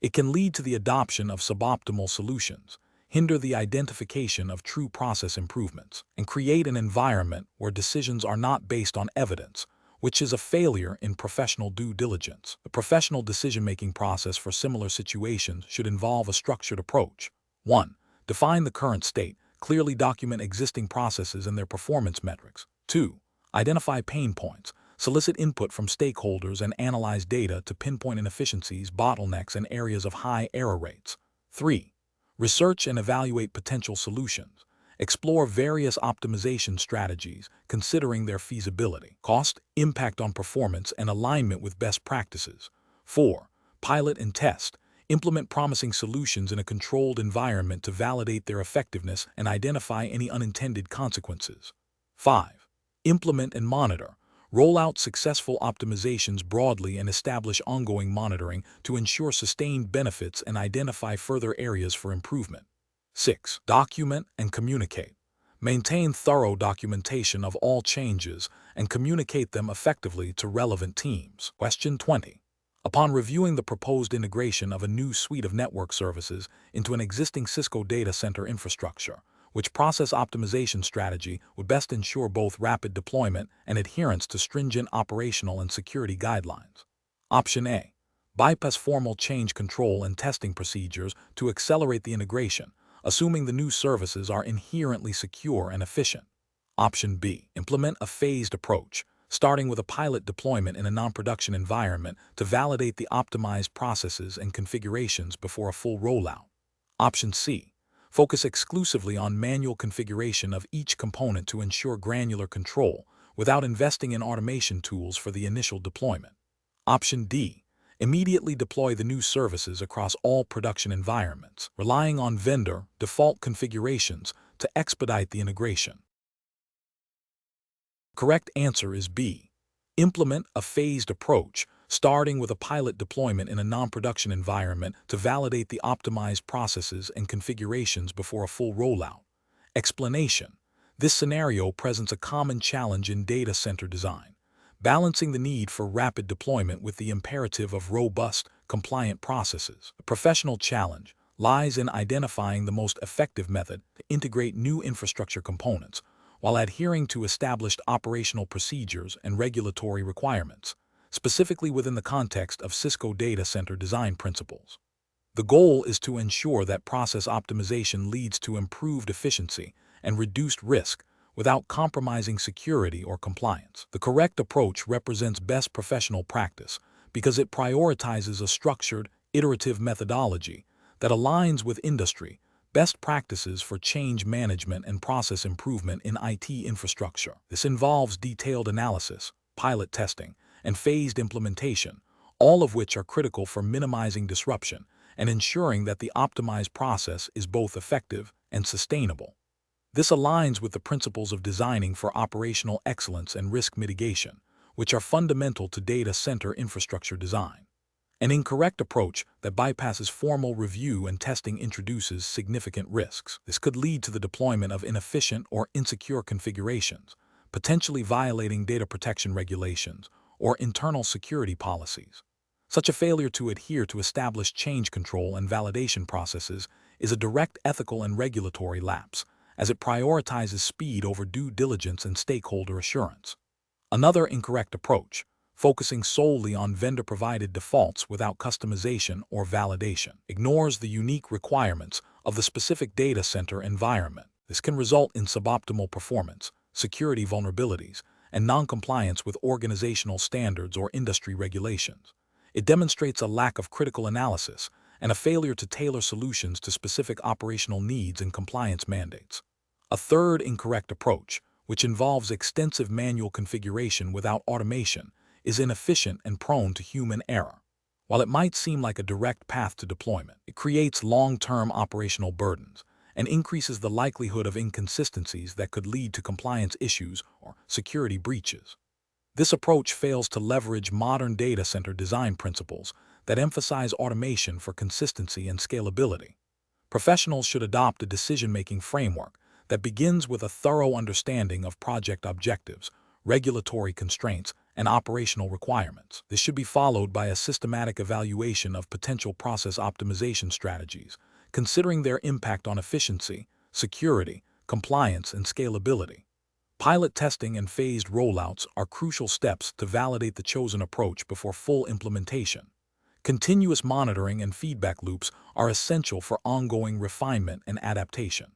It can lead to the adoption of suboptimal solutions, hinder the identification of true process improvements, and create an environment where decisions are not based on evidence, which is a failure in professional due diligence. The professional decision-making process for similar situations should involve a structured approach. 1. Define the current state, clearly document existing processes and their performance metrics. 2. Identify pain points, solicit input from stakeholders and analyze data to pinpoint inefficiencies, bottlenecks, and areas of high error rates. 3. Research and evaluate potential solutions. Explore various optimization strategies, considering their feasibility, cost, impact on performance, and alignment with best practices. 4. Pilot and test. Implement promising solutions in a controlled environment to validate their effectiveness and identify any unintended consequences. 5. Implement and monitor. Roll out successful optimizations broadly and establish ongoing monitoring to ensure sustained benefits and identify further areas for improvement. 6. Document and communicate. Maintain thorough documentation of all changes and communicate them effectively to relevant teams. Question 20. Upon reviewing the proposed integration of a new suite of network services into an existing Cisco data center infrastructure, which process optimization strategy would best ensure both rapid deployment and adherence to stringent operational and security guidelines? Option A. Bypass formal change control and testing procedures to accelerate the integration, assuming the new services are inherently secure and efficient. Option B. Implement a phased approach, starting with a pilot deployment in a non-production environment to validate the optimized processes and configurations before a full rollout. Option C. Focus exclusively on manual configuration of each component to ensure granular control, without investing in automation tools for the initial deployment. Option D. Immediately deploy the new services across all production environments, relying on vendor default configurations to expedite the integration. Correct answer is B. Implement a phased approach, starting with a pilot deployment in a non-production environment to validate the optimized processes and configurations before a full rollout. Explanation: this scenario presents a common challenge in data center design, balancing the need for rapid deployment with the imperative of robust, compliant processes. The professional challenge lies in identifying the most effective method to integrate new infrastructure components, while adhering to established operational procedures and regulatory requirements, specifically within the context of Cisco data center design principles. The goal is to ensure that process optimization leads to improved efficiency and reduced risk without compromising security or compliance. The correct approach represents best professional practice because it prioritizes a structured, iterative methodology that aligns with industry best practices for change management and process improvement in IT infrastructure. This involves detailed analysis, pilot testing, and phased implementation, all of which are critical for minimizing disruption and ensuring that the optimized process is both effective and sustainable. This aligns with the principles of designing for operational excellence and risk mitigation, which are fundamental to data center infrastructure design. An incorrect approach that bypasses formal review and testing introduces significant risks. This could lead to the deployment of inefficient or insecure configurations, potentially violating data protection regulations or internal security policies. Such a failure to adhere to established change control and validation processes is a direct ethical and regulatory lapse, as it prioritizes speed over due diligence and stakeholder assurance. Another incorrect approach, focusing solely on vendor-provided defaults without customization or validation, ignores the unique requirements of the specific data center environment. This can result in suboptimal performance, security vulnerabilities, and non-compliance with organizational standards or industry regulations. It demonstrates a lack of critical analysis and a failure to tailor solutions to specific operational needs and compliance mandates. A third incorrect approach, which involves extensive manual configuration without automation, is inefficient and prone to human error. While it might seem like a direct path to deployment, it creates long-term operational burdens and increases the likelihood of inconsistencies that could lead to compliance issues or security breaches. This approach fails to leverage modern data center design principles that emphasize automation for consistency and scalability. Professionals should adopt a decision-making framework that begins with a thorough understanding of project objectives, regulatory constraints, and operational requirements. This should be followed by a systematic evaluation of potential process optimization strategies, considering their impact on efficiency, security, compliance, and scalability. Pilot testing and phased rollouts are crucial steps to validate the chosen approach before full implementation. Continuous monitoring and feedback loops are essential for ongoing refinement and adaptation.